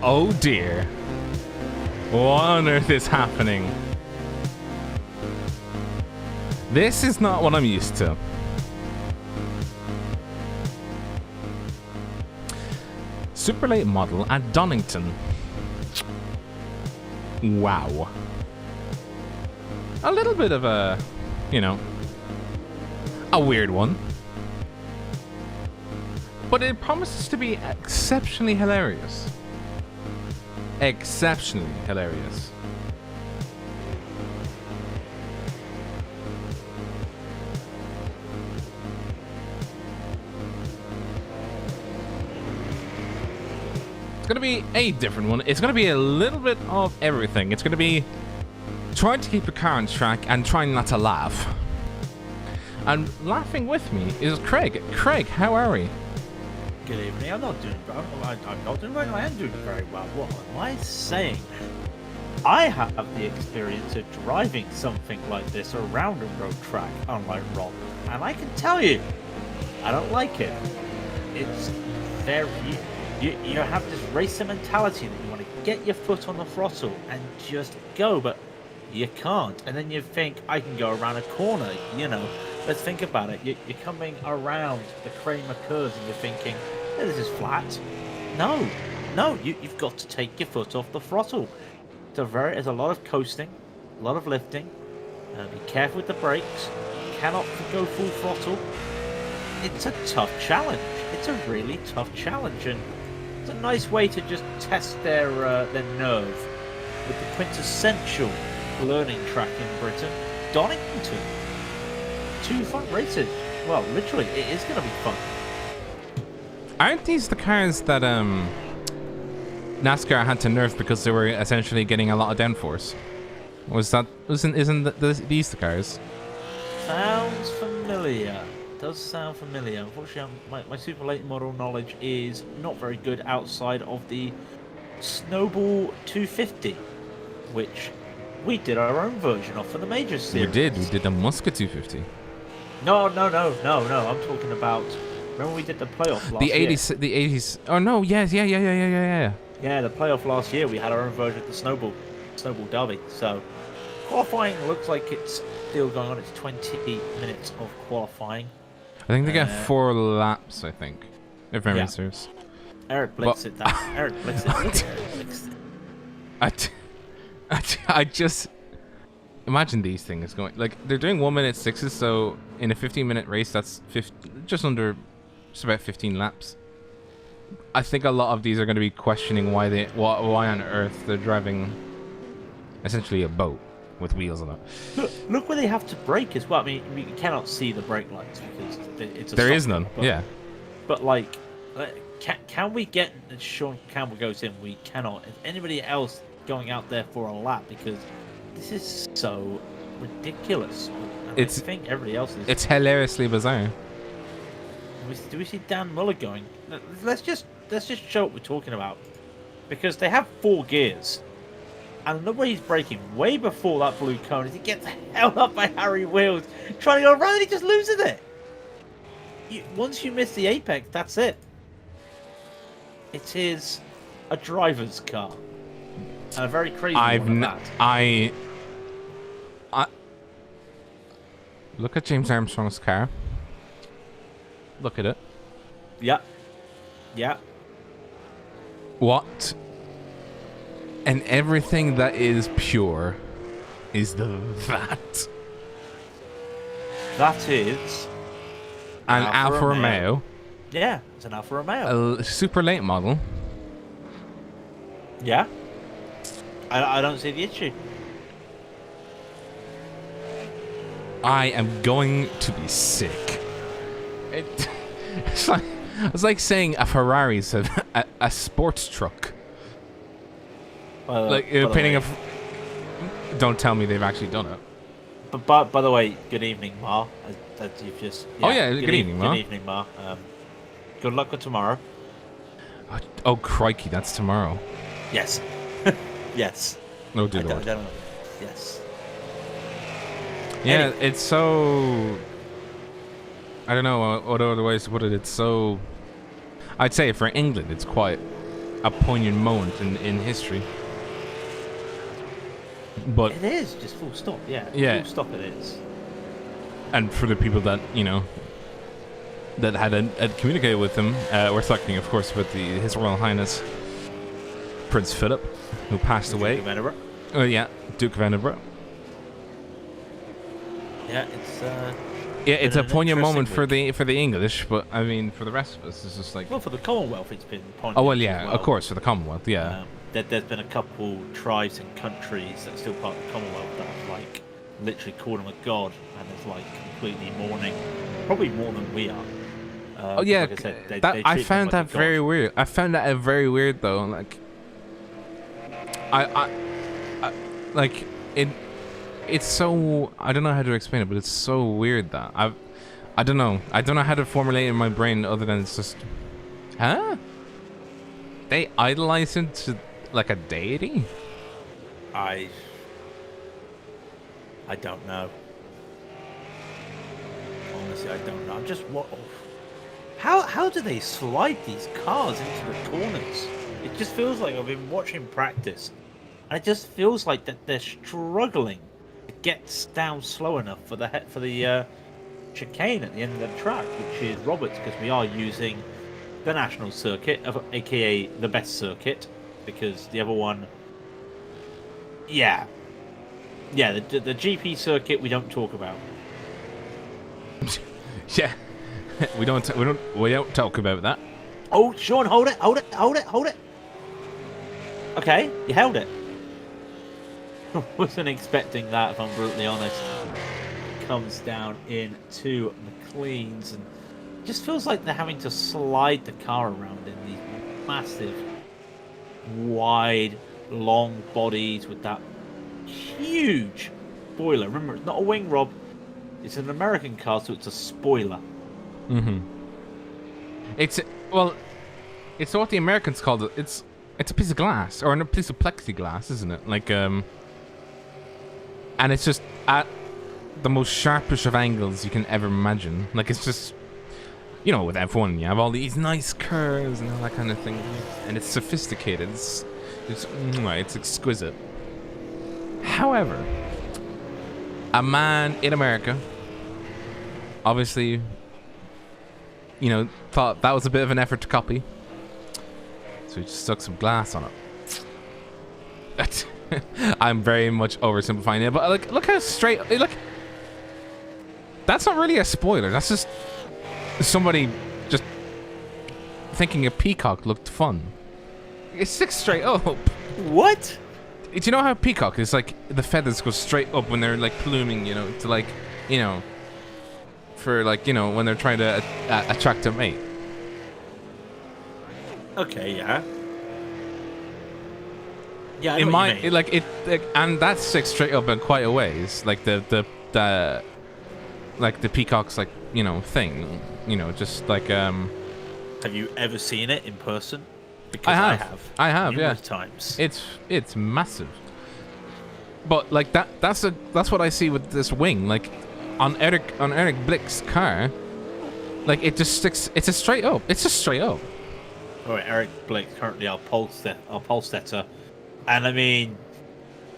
Oh dear. What on earth is happening? This is not what I'm used to. Super late model at Donington. Wow. A little bit of a, you know, a weird one. But it promises to be exceptionally hilarious. Exceptionally hilarious. It's gonna be a different one. It's gonna be a little bit of everything. It's gonna be trying to keep the car on track and trying not to laugh. And laughing with me is Craig. Craig, how are we? Good evening. I'm not doing well. I'm not doing well. I am doing very well. What am I saying? I have the experience of driving something like this around a road track, unlike Rob, and I can tell you, I don't like it. It's very... You have this racer mentality that you want to get your foot on the throttle and just go, but you can't. And then you think, I can go around a corner, you know. Let's think about it. You're coming around the Kramer curves and you're thinking, hey, this is flat. No, you've got to take your foot off the throttle. There's a lot of coasting, a lot of lifting. Be careful with the brakes. Cannot go full throttle. It's a tough challenge. It's a really tough challenge, and it's a nice way to just test their nerve with the quintessential learning track in Britain, Donington. 2 fun races. Well, literally, it is going to be fun. Aren't these the cars that NASCAR had to nerf because they were essentially getting a lot of downforce? Isn't these the cars? Sounds familiar. Does sound familiar. Unfortunately, my super late model knowledge is not very good outside of the Snowball 250, which we did our own version of for the Major Series. We did the Musca 250. No. I'm talking about. Remember we did the playoff last year? The 80s. Oh no, yes, yeah. Yeah, the playoff last year. We had our own version of the Snowball Derby. So qualifying looks like it's still going on. It's 20 minutes of qualifying. I think they get 4 laps. I think, if memory serves. Eric Blixt it down. Eric Blixt it. Look at Eric Blixt. I just imagine these things going like they're doing 1 minute 6s, so in a 15-minute race that's just about 15 laps. I think a lot of these are going to be questioning why on earth they're driving essentially a boat with wheels on it. Look where they have to brake as well. I mean, you cannot see the brake lights because it's a there is none. But, yeah, but like, can we get? Sean Campbell goes in. We cannot. Is anybody else going out there for a lap? Because this is so ridiculous. And I think everybody else is. It's hilariously bizarre. Do we see Dan Muller going? Let's just show what we're talking about, because they have 4 gears, and the way he's braking way before that blue cone is he gets held up by Harry Wheels trying to go around and he just loses it. Once you miss the apex, that's it. It is a driver's car, and a very crazy one at that. I look at James Armstrong's car. Look at it. Yeah. What? And everything that is pure is that. That is an Alfa Romeo. Yeah, it's an Alfa Romeo. A super late model. Yeah. I don't see the issue. I am going to be sick. It's like saying a Ferrari's a sports truck. Like painting a. Don't tell me they've actually done it. But by the way, good evening, Ma. As you've just. Yeah, oh yeah, good evening, Ma. Good evening, Ma. Good luck with tomorrow. Oh crikey, that's tomorrow. Yes. Yes. No, dear Lord. Yes. Yeah, anyway. It's so. I don't know what other ways to put it. It's so. I'd say for England, it's quite a poignant moment in history. But It is just full stop. Yeah. Yeah. Full stop. It is. and for the people that that had communicated with him, we're talking, of course, about His Royal Highness Prince Philip, who passed away. Duke of Edinburgh. Oh yeah, Duke of Edinburgh. Yeah, It's a been an poignant moment interesting for the English, but I mean for the rest of us, it's just like. well, for the Commonwealth, it's been poignant. Oh well, as yeah, well. of course for the Commonwealth, yeah. There's been a couple tribes and countries that are still part of the Commonwealth that have like literally called him a god and is like completely mourning, probably more than we are. Oh yeah, like I said, they I treat him found like a that very god. weird. I found that very weird though. Like, I like it. It's so, I don't know how to explain it, but it's so weird that I don't know how to formulate it in my brain other than it's just, huh? They idolize him to like a deity. I don't know. Honestly, I don't know. I'm just what. How do they slide these cars into the corners? It just feels like I've been watching practice, and it just feels like that they're struggling to get down slow enough for the chicane at the end of the track, which is Roberts, because we are using the national circuit, aka the best circuit, because the other one, yeah, the GP circuit we don't talk about. Yeah, we don't talk about that. Oh, Sean, hold it. Okay, you held it. Wasn't expecting that, if I'm brutally honest. Comes down into McLean's and just feels like they're having to slide the car around in these massive, wide, long bodies with that huge spoiler. Remember, it's not a wing, Rob. It's an American car, so it's a spoiler. Mm-hmm. It's what the Americans called it. It's a piece of glass or a piece of plexiglass, isn't it? Like and it's just at the most sharpish of angles you can ever imagine. Like it's just, with F1, you have all these nice curves and all that kind of thing, and it's sophisticated. It's exquisite. However, a man in America, obviously, thought that was a bit of an effort to copy, so he just stuck some glass on it. I'm very much oversimplifying it, but look how straight. Look, that's not really a spoiler. That's just somebody just thinking a peacock looked fun. It sticks straight up. What? Do you know how peacock is like the feathers go straight up when they're like pluming, to like, for like, when they're trying to attract a mate. Okay, yeah. Yeah, I In know my what you mean. and that sticks straight up in quite a ways. Like the peacock's like thing. Just like Have you ever seen it in person? Because I have, numerous yeah. times. It's massive. But like that's what I see with this wing. Like on Eric Blick's car, like it just sticks. It's just straight up. All right, Eric Blake currently our pole setter, and I mean,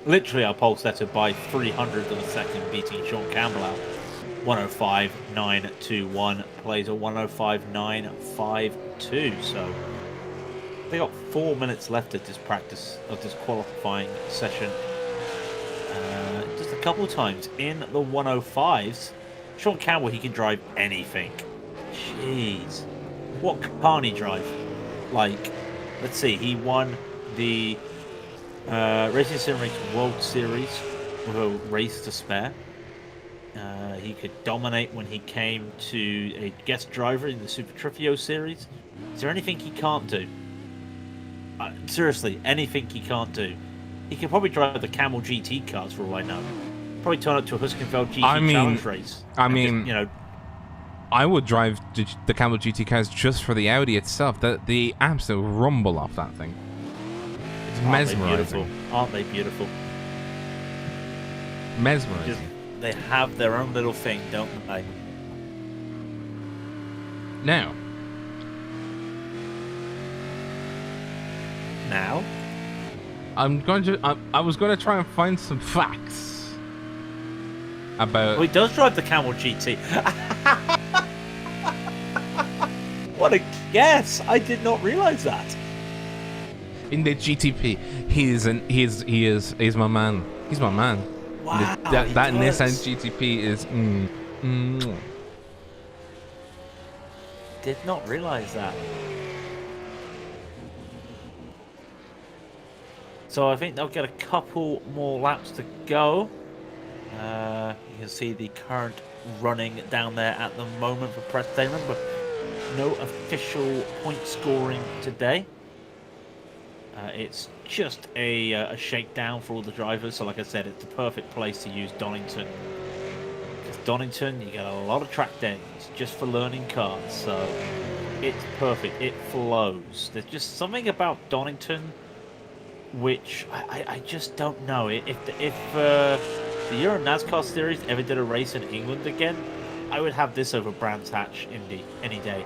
literally our pole setter by 300th of a second, beating Sean Campbell out. 105.921 plays a 105.952. So they got 4 minutes left of this qualifying session. Just a couple of times in the 105s. Sean Campbell, he can drive anything. Jeez, what can't he drive? Like, let's see, he won the Racing Simulator World Series with a race to spare. He could dominate when he came to a guest driver in the Super Trofeo Series. Is there anything he can't do? Seriously, anything he can't do. He could probably drive the Camel GT cars for all I know. Probably turn up to a Huskenfeld GT Challenge race. I would drive the Campbell GT cars just for the Audi itself. The absolute rumble off that thing. It's mesmerizing. Aren't they beautiful? Mesmerizing. They have their own little thing, don't they? Now, now. I was going to try and find some facts about. Oh, he does drive the Camel GT. What a guess! I did not realize that. In the GTP, he's my man. He's my man. Wow, That does. Nissan GTP is. Did not realize that. So I think they'll get a couple more laps to go. You can see the current running down there at the moment for press day. Remember, no official point scoring today. It's just a shakedown for all the drivers. So like I said, it's the perfect place to use Donington. Because Donington, you get a lot of track days just for learning cars. So it's perfect. It flows. There's just something about Donington which I just don't know. If the Euro NASCAR Series ever did a race in England again, I would have this over Brands Hatch Indy any day.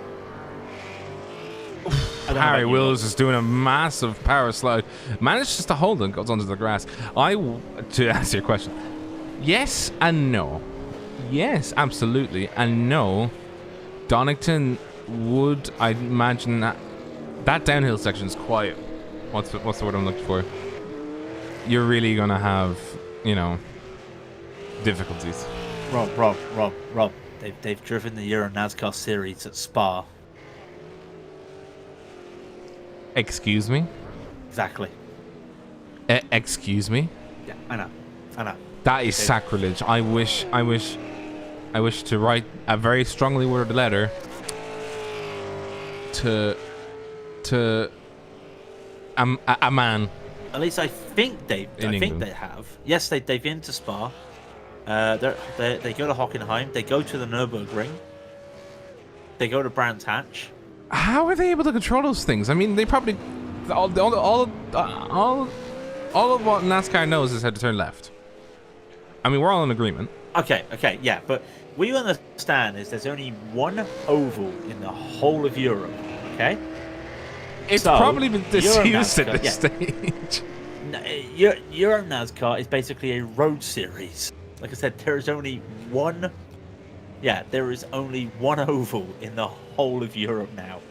Harry Wills is doing a massive power slide. Manages to hold and goes onto the grass. To answer your question, yes and no. Yes, absolutely, and no. Donington would, I imagine, that downhill section is quiet. What's the word I'm looking for? You're really gonna have, difficulties. Rob. They've driven the Euro NASCAR Series at Spa. Excuse me? Exactly. Excuse me? Yeah, I know. That is sacrilege. I wish to write a very strongly worded letter to a man. At least I think they have. Yes, they've been to Spa. They go to Hockenheim. They go to the Nürburgring. They go to Brands Hatch. How are they able to control those things? I mean, they probably all of what NASCAR knows is how to turn left. I mean, we're all in agreement. Okay, yeah, but what you understand is there's only one oval in the whole of Europe. Okay. It's probably been disused at this stage. Euro NASCAR is basically a road series. Like I said, there is only one. Yeah, there is only one oval in the whole of Europe now.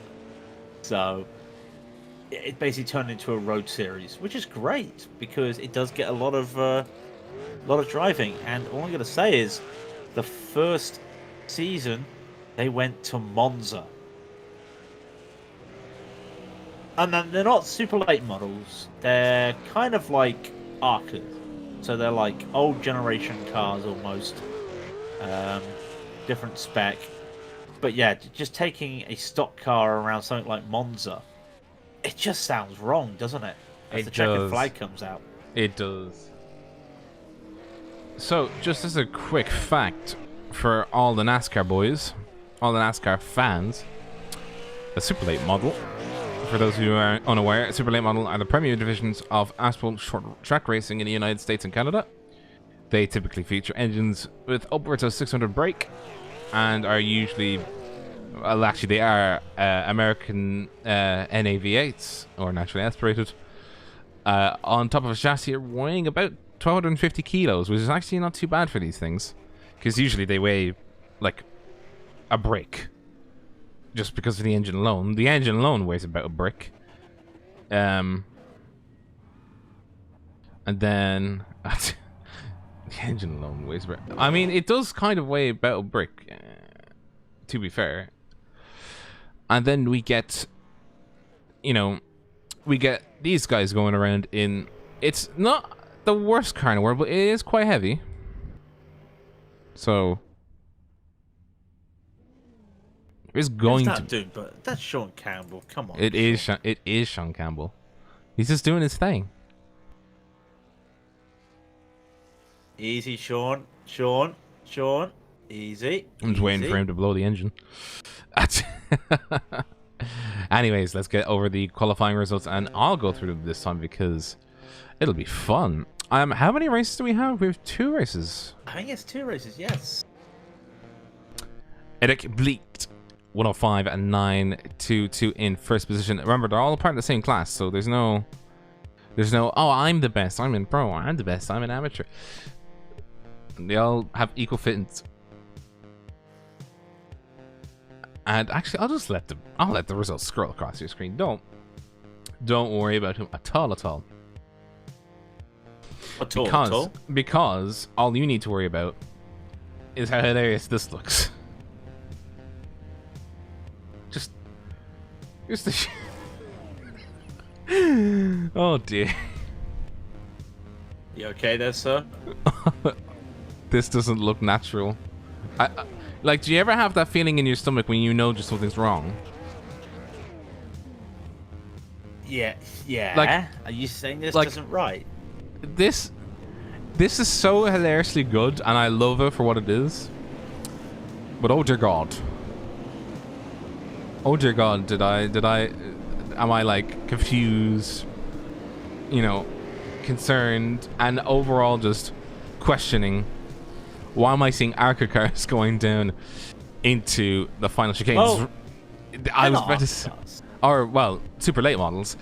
So it basically turned into a road series, which is great because it does get a lot of driving. And all I'm going to say is, the first season they went to Monza. And then they're not super late models. They're kind of like Arcas. So they're like old generation cars almost. Different spec. But yeah, just taking a stock car around something like Monza, it just sounds wrong, doesn't it? As the checkered flag comes out. It does. So, just as a quick fact for all the NASCAR boys, all the NASCAR fans, the Super Late model, for those who are unaware, Super Late model are the premier divisions of asphalt short track racing in the United States and Canada. They typically feature engines with upwards of 600 brake and are usually, well, actually they are American NAV8s, or naturally aspirated, on top of a chassis weighing about 1,250 kilos, which is actually not too bad for these things, because usually they weigh like a brick, just because of the engine alone. The engine alone weighs about a brick. And then the engine alone weighs about, I mean, it does kind of weigh about a brick, to be fair. And then we get, we get these guys going around in, it's not the worst car in the world, but it is quite heavy. So it's going to. Dude, but that's Sean Campbell. Come on. It is Sean Campbell. He's just doing his thing. Easy, Sean. Easy. I'm just waiting for him to blow the engine. Anyways, let's get over the qualifying results, and I'll go through them this time because it'll be fun. How many races do we have? We have 2 races. I think it's 2 races, yes. Eric Blixt, 105 and 922 in first position. Remember, they're all part of the same class, so there's no There's no, oh, I'm the best, I'm in pro, I'm the best, I'm an amateur. They all have equal fitness. And actually, I'll let the results scroll across your screen. Don't worry about him at all. Because all you need to worry about is how hilarious this looks. Just the oh dear. You okay there, sir? This doesn't look natural. Like, do you ever have that feeling in your stomach when you know just something's wrong? Yeah. Like, are you saying this isn't right? This is so hilariously good, and I love it for what it is. But oh dear God. Oh dear God, am I like confused, you know, concerned, and overall just questioning, why am I seeing ARCA cars going down into the final chicane? Well, I was about to say, or well, super late models.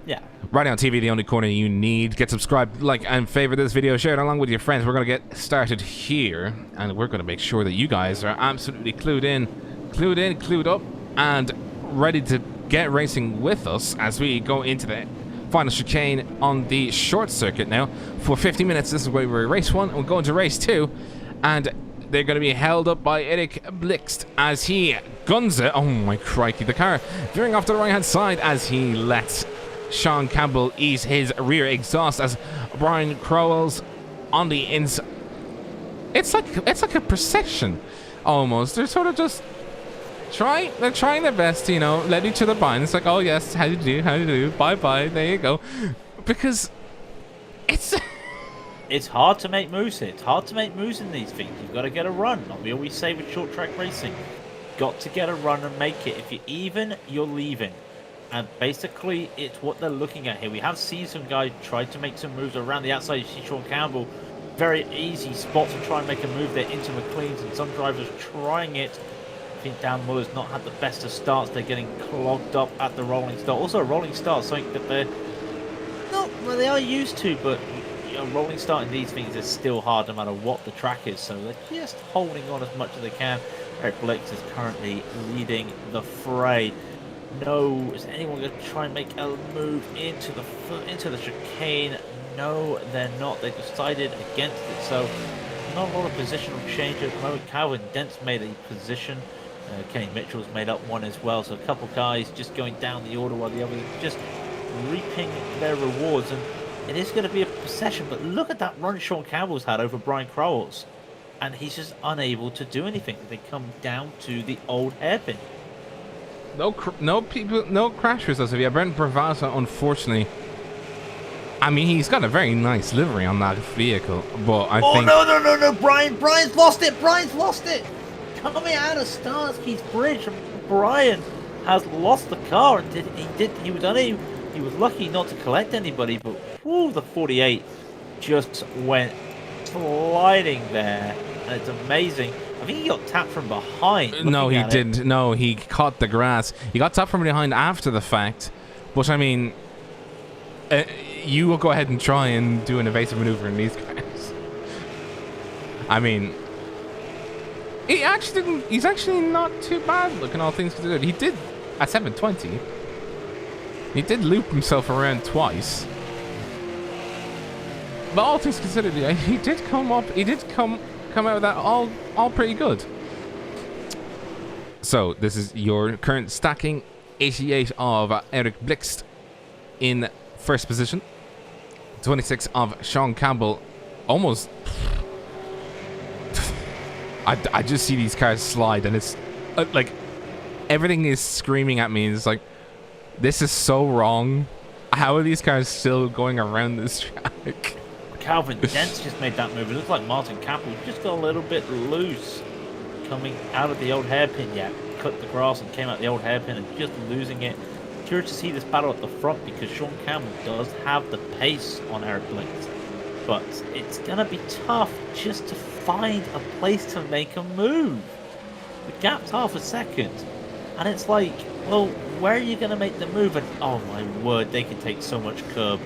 Yeah. Raidillon TV, the only corner you need. Get subscribed, like, and favorite this video. Share it along with your friends. We're going to get started here, and we're going to make sure that you guys are absolutely clued in, clued up, and ready to get racing with us as we go into the final chicane on the short circuit now. For 50 minutes, this is where we're race 1, and we're going to race 2, and they're going to be held up by Eric Blixt as he guns it. Oh my crikey, the car veering off to the right hand side as he lets Sean Campbell ease his rear exhaust as Brian Crowell's on the inside. It's like a procession almost. They're sort of just they're trying their best to, you know, let each other by. And it's like, oh yes, how do you do, bye, there you go. Because it's hard to make moves here. It's hard to make moves in these things. You've got to get a run. Like we always say with short track racing, got to get a run and make it. If you're even, you're leaving. And basically, it's what they're looking at here. We have seen some guys try to make some moves around the outside. You see Sean Campbell, very easy spot to try and make a move there into McLean's, and some drivers trying it. I think Dan Muller's not had the best of starts. They're getting clogged up at the rolling start. Also, a rolling start, something that they're not, well, they are used to, but a rolling start in these things is still hard no matter what the track is. So they're just holding on as much as they can. Eric Blixt is currently leading the fray. No, is anyone going to try and make a move into the chicane? No, they're not. They decided against it. So not a lot of positional change at the moment. Calvin Dent's made a position. Kenny Mitchell's made up one as well. So a couple guys just going down the order while the others just reaping their rewards. And it is going to be a procession. But look at that run Sean Campbell's had over Brian Crowell's. And he's just unable to do anything. They come down to the old hairpin. No crashers as of yet. Brent Bravassa, unfortunately. I mean, he's got a very nice livery on that vehicle, but I think... Oh, no, Brian's lost it! Coming out of Starsky's Bridge, Brian has lost the car, and he was lucky not to collect anybody, but whew, the 48 just went sliding there, and it's amazing. I think he got tapped from behind. No, he didn't. No, he caught the grass. He got tapped from behind after the fact. But I mean, you will go ahead and try and do an evasive maneuver in these cars. I mean, he actually didn't. He's actually not too bad looking, all things considered. He did at 720. He did loop himself around twice. But all things considered, he did come up. He did come out with that all pretty good. So this is your current stacking. 88 of Eric Blixt in first position. 26 of Sean Campbell. Almost. I just see these cars slide, and it's like everything is screaming at me. It's like, this is so wrong. How are these cars still going around this track? Calvin Dent's just made that move. It looks like Martin Campbell just got a little bit loose coming out of the old hairpin. Yeah, cut the grass and came out the old hairpin and just losing it. Curious to see this battle at the front because Sean Campbell does have the pace on Eric Blixt. But it's going to be tough just to find a place to make a move. The gap's half a second. And it's like, well, where are you going to make the move? And oh my word, they can take so much curb.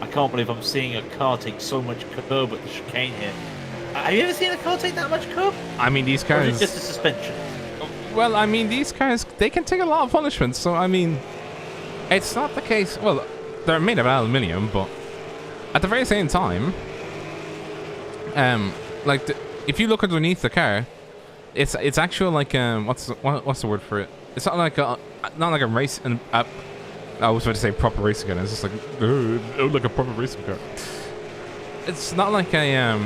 I can't believe I'm seeing a car take so much curb at the chicane here. Have you ever seen a car take that much curb? I mean, these Or cars. is it just a suspension? Well, I mean, these cars, they can take a lot of punishment. So, I mean, it's not the case. Well, they're made of aluminium, but at the very same time, like, if you look underneath the car, it's actual like what's the word for it? It's not like a race and I was about to say proper racing car. It's just like like a proper racing car. It's not like a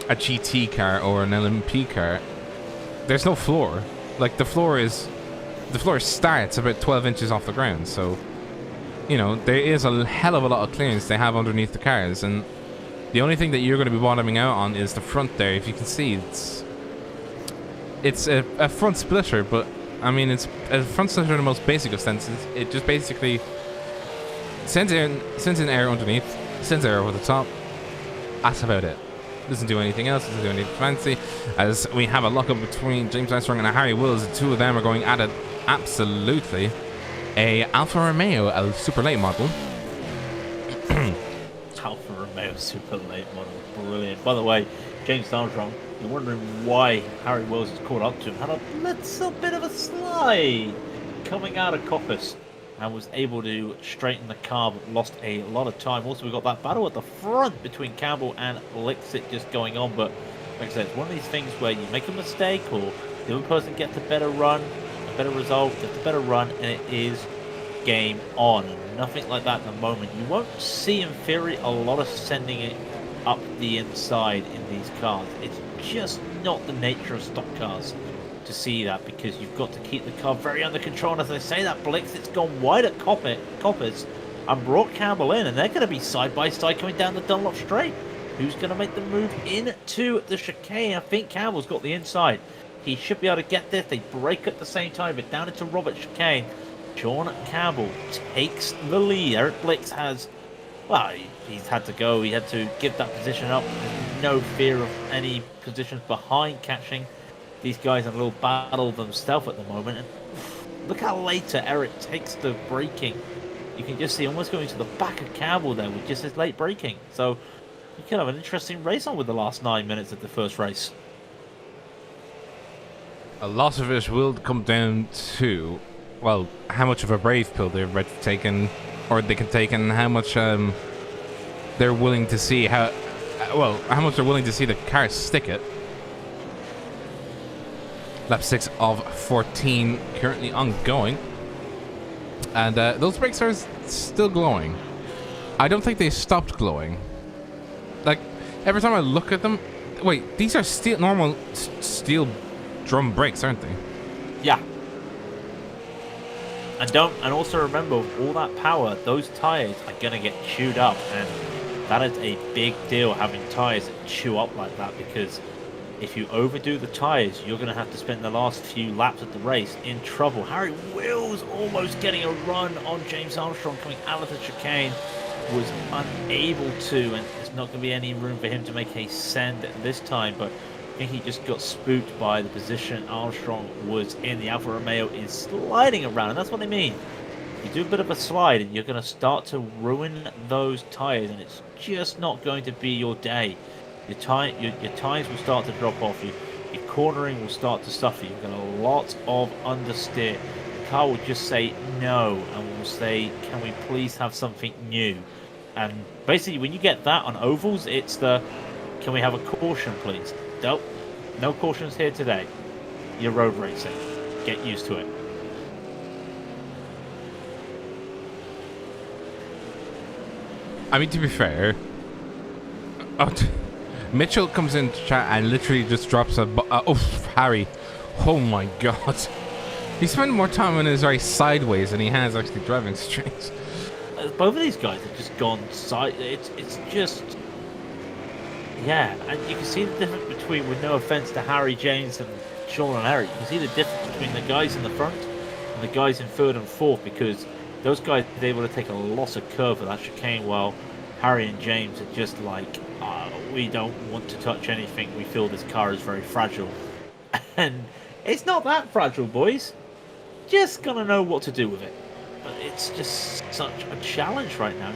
GT car or an LMP car. There's no floor. Like the floor starts about 12 inches off the ground. So, you know, there is a hell of a lot of clearance they have underneath the cars, and the only thing that you're going to be bottoming out on is the front there. If you can see, it's a front splitter, but I mean, it's a front splitter in the most basic of senses. It just basically sends in air underneath, sends air over the top. That's about it. Doesn't do anything else, doesn't do anything fancy. As we have a lockup between James Armstrong and Harry Wills, the two of them are going at it absolutely. A Alfa Romeo, a super late model. Alfa Romeo super late model, brilliant. By the way, James Armstrong, you're wondering why Harry Wills has caught up to him, had a little bit of a slide coming out of Coppice and was able to straighten the car, but lost a lot of time. Also, we've got that battle at the front between Campbell and Blixt just going on, but like I said, it's one of these things where you make a mistake or the other person gets a better run, a better result, gets a better run, and it is game on. Nothing like that at the moment. You won't see, in theory, a lot of sending it up the inside in these cars. It's just not the nature of stock cars to see that, because you've got to keep the car very under control. And as I say that, Blixt, it's gone wide at Coppice and brought Campbell in, and they're going to be side by side coming down the Dunlop straight. Who's going to make the move into the chicane? I think Campbell's got the inside. He should be able to get this. They break at the same time, but down into Robert chicane. Sean Campbell takes the lead. Eric Blixt has, well, he's had to go. He had to give that position up. There's no fear of any positions behind catching these guys in a little battle themselves at the moment. And look how later Eric takes the braking. You can just see almost going to the back of Campbell there with just his late braking. So you could have an interesting race on with the last 9 minutes of the first race. A lot of it will come down to, well, how much of a brave pill they're ready to take, or they can take, and how much they're willing to see how much they're willing to see the car stick it. Lap 6 of 14 currently ongoing, and those brakes are still glowing. I don't think they stopped glowing. Like, every time I look at them, wait, these are normal steel drum brakes, aren't they? Yeah. And also remember, with all that power, those tires are gonna get chewed up, and that is a big deal, having tires that chew up like that, because if you overdo the tires, you're gonna have to spend the last few laps of the race in trouble. Harry Wills almost getting a run on James Armstrong coming out of the chicane, was unable to, and there's not gonna be any room for him to make a send this time, but I think he just got spooked by the position Armstrong was in. The Alfa Romeo is sliding around, and that's what I mean. You do a bit of a slide, and you're going to start to ruin those tyres, and it's just not going to be your day. Your tyres will start to drop off. Your cornering will start to suffer. You've got a lot of understeer. The car will just say no, and will say, can we please have something new? And basically, when you get that on ovals, it's the, can we have a caution, please? Nope, no cautions here today. You're road racing. Get used to it. I mean, to be fair, Mitchell comes in to chat and literally just drops a... Harry. Oh my god. He spent more time on his race sideways than he has actually driving straight. Both of these guys have just gone side... It's just... Yeah, and you can see the difference between, with no offense to Harry, James, and Sean and Eric, you can see the difference between the guys in the front and the guys in third and fourth, because those guys are able to take a lot of curve at that chicane, while Harry and James are just like, we don't want to touch anything, we feel this car is very fragile. And it's not that fragile, boys. Just gonna know what to do with it. But it's just such a challenge right now.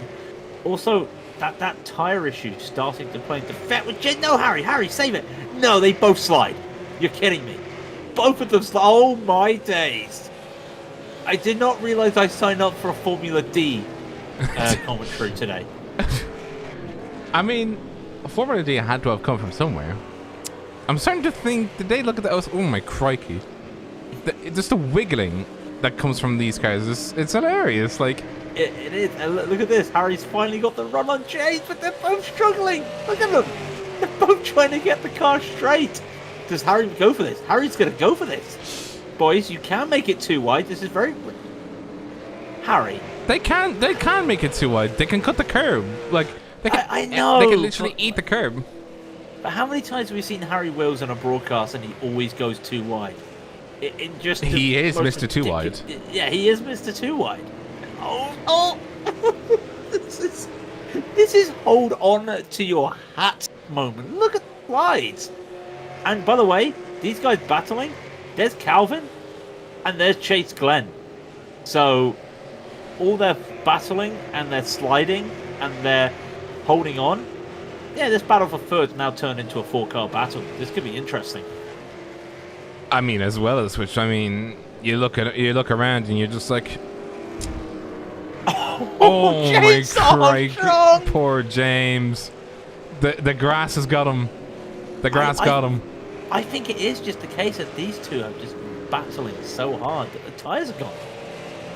Also, that tire issue starting to play into effect with Jen. No, Harry, save it. No, they both slide. You're kidding me. Both of them slide. Oh my days. I did not realize I signed up for a Formula D commentary today. I mean, Formula D had to have come from somewhere. I'm starting to think, did they look at that? Oh my crikey. Just the wiggling that comes from these cars, it's hilarious. Like, it is. And look at this. Harry's finally got the run on James, but they're both struggling. Look at them. They're both trying to get the car straight. Does Harry go for this? Harry's going to go for this. Boys, you can make it too wide. This is very... Harry. They can make it too wide. They can cut the curb. Like, they can, I know. They can literally eat the curb. But how many times have we seen Harry Wills on a broadcast and he always goes too wide? It just he is Mr. Too Wide. Yeah, he is Mr. Too Wide. Oh! this is hold on to your hat moment. Look at the slides. And by the way, these guys battling, there's Calvin and there's Chase Glenn. So all their battling and their sliding and their holding on. Yeah, this battle for third now turned into a 4-car battle. This could be interesting. I mean, as well as which, I mean, you look around and you're just like, oh my Christ, poor James. The grass has got him. The grass got him. I think it is just the case that these two have just been battling so hard that the tyres are gone.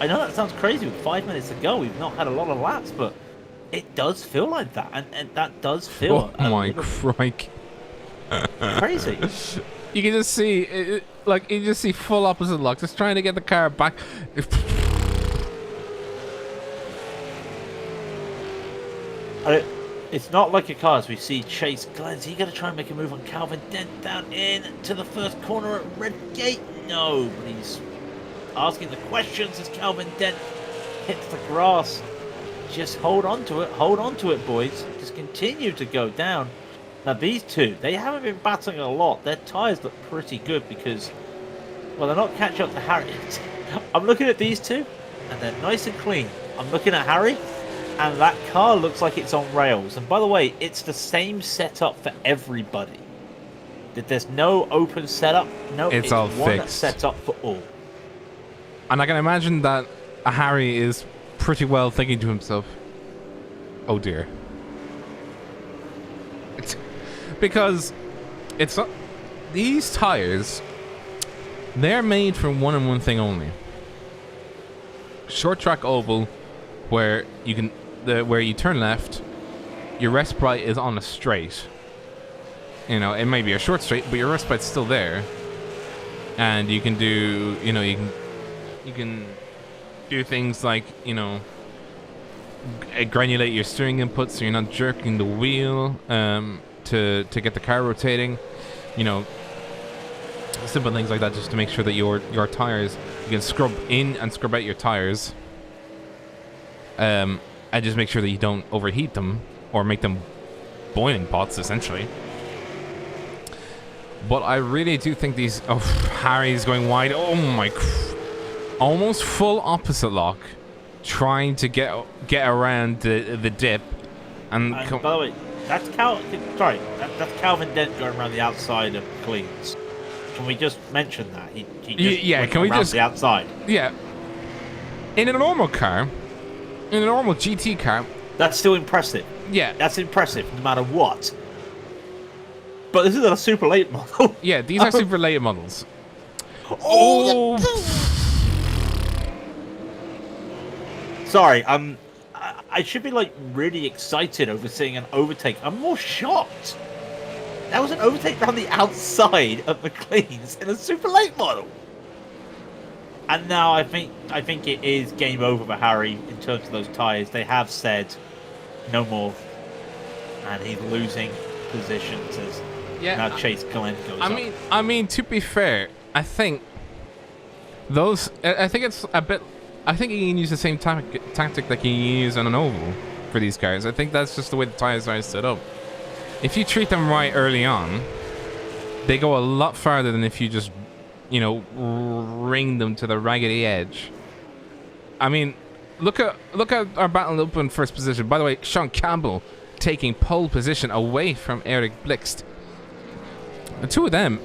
I know that sounds crazy with 5 minutes to go. We've not had a lot of laps, but it does feel like that, and that does feel. Oh my crike! Crazy. You can just see, like, you just see full opposite lock, just trying to get the car back. It's not like a car as we see Chase Glenn. He got to try and make a move on Calvin Dent down in to the first corner at Red Gate. No, but he's asking the questions as Calvin Dent hits the grass. Just hold on to it, boys. Just continue to go down. Now these two, they haven't been battling a lot. Their tyres look pretty good because, well, they're not catching up to Harry. I'm looking at these two, and they're nice and clean. I'm looking at Harry, and that car looks like it's on rails. And by the way, it's the same setup for everybody. That there's no open setup. No, it's all one fixed. Setup for all. And I can imagine that Harry is pretty well thinking to himself, "Oh dear." Because it's not, these tires, they're made for one and one thing only. Short track oval, where you can where you turn left, your rest bright is on a straight. You know, it may be a short straight, but your rest bright's still there, and you can do, you know, you can do things like, you know, granulate your steering input so you're not jerking the wheel. To get the car rotating, you know, simple things like that, just to make sure that your tires, you can scrub in and scrub out your tires, and just make sure that you don't overheat them or make them boiling pots essentially. But I really do think these, oh, Harry's going wide. Oh my, almost full opposite lock, trying to get around the dip, and by the way, that's that's Calvin Dent going around the outside of cleans. Can we just mention that? He just went can we around just the outside? Yeah. In a normal car, in a normal GT car, that's still impressive. Yeah. That's impressive no matter what. But this is a super late model. Yeah, these are super late models. Oh! Sorry, I should be like really excited over seeing an overtake. I'm more shocked. That was an overtake around the outside of McLean's in a super late model. And now I think it is game over for Harry in terms of those tyres. They have said no more, and he's losing positions as now Chase Glenn goes up. I mean, to be fair, I think those. I think it's a bit. I think you can use the same tactic that you can use on an oval for these cars. I think that's just the way the tires are set up. If you treat them right early on, they go a lot farther than if you just, you know, ring them to the raggedy edge. I mean, look at our battle up in first position. By the way, Sean Campbell taking pole position away from Eric Blixt. The two of them,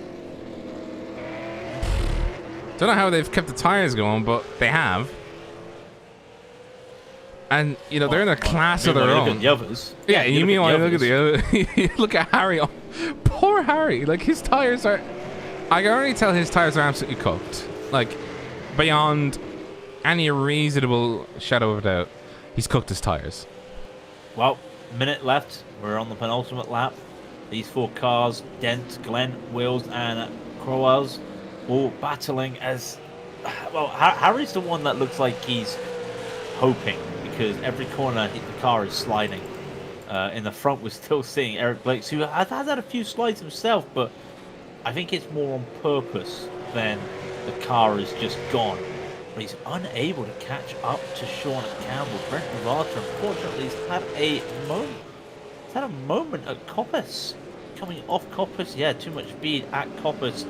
don't know how they've kept the tires going, but they have. And you know, they're in a class of their own. Look at the others. Yeah, you mean when you look at the other? Look at Harry. Oh, poor Harry. Like, his tires are. I can already tell his tires are absolutely cooked. Like, beyond any reasonable shadow of a doubt, he's cooked his tires. Well, minute left. We're on the penultimate lap. These four cars, Dent, Glenn, Wills, and Crowell's, all battling as. Well, Harry's the one that looks like he's hoping, because every corner the car is sliding. In the front, we're still seeing Eric Blixt, who has had a few slides himself, but I think it's more on purpose than the car is just gone. But he's unable to catch up to Sean Campbell. Brent Nevada, unfortunately, has had a moment. He's had a moment at Coppice. Coming off Coppice, yeah, too much speed at Coppice.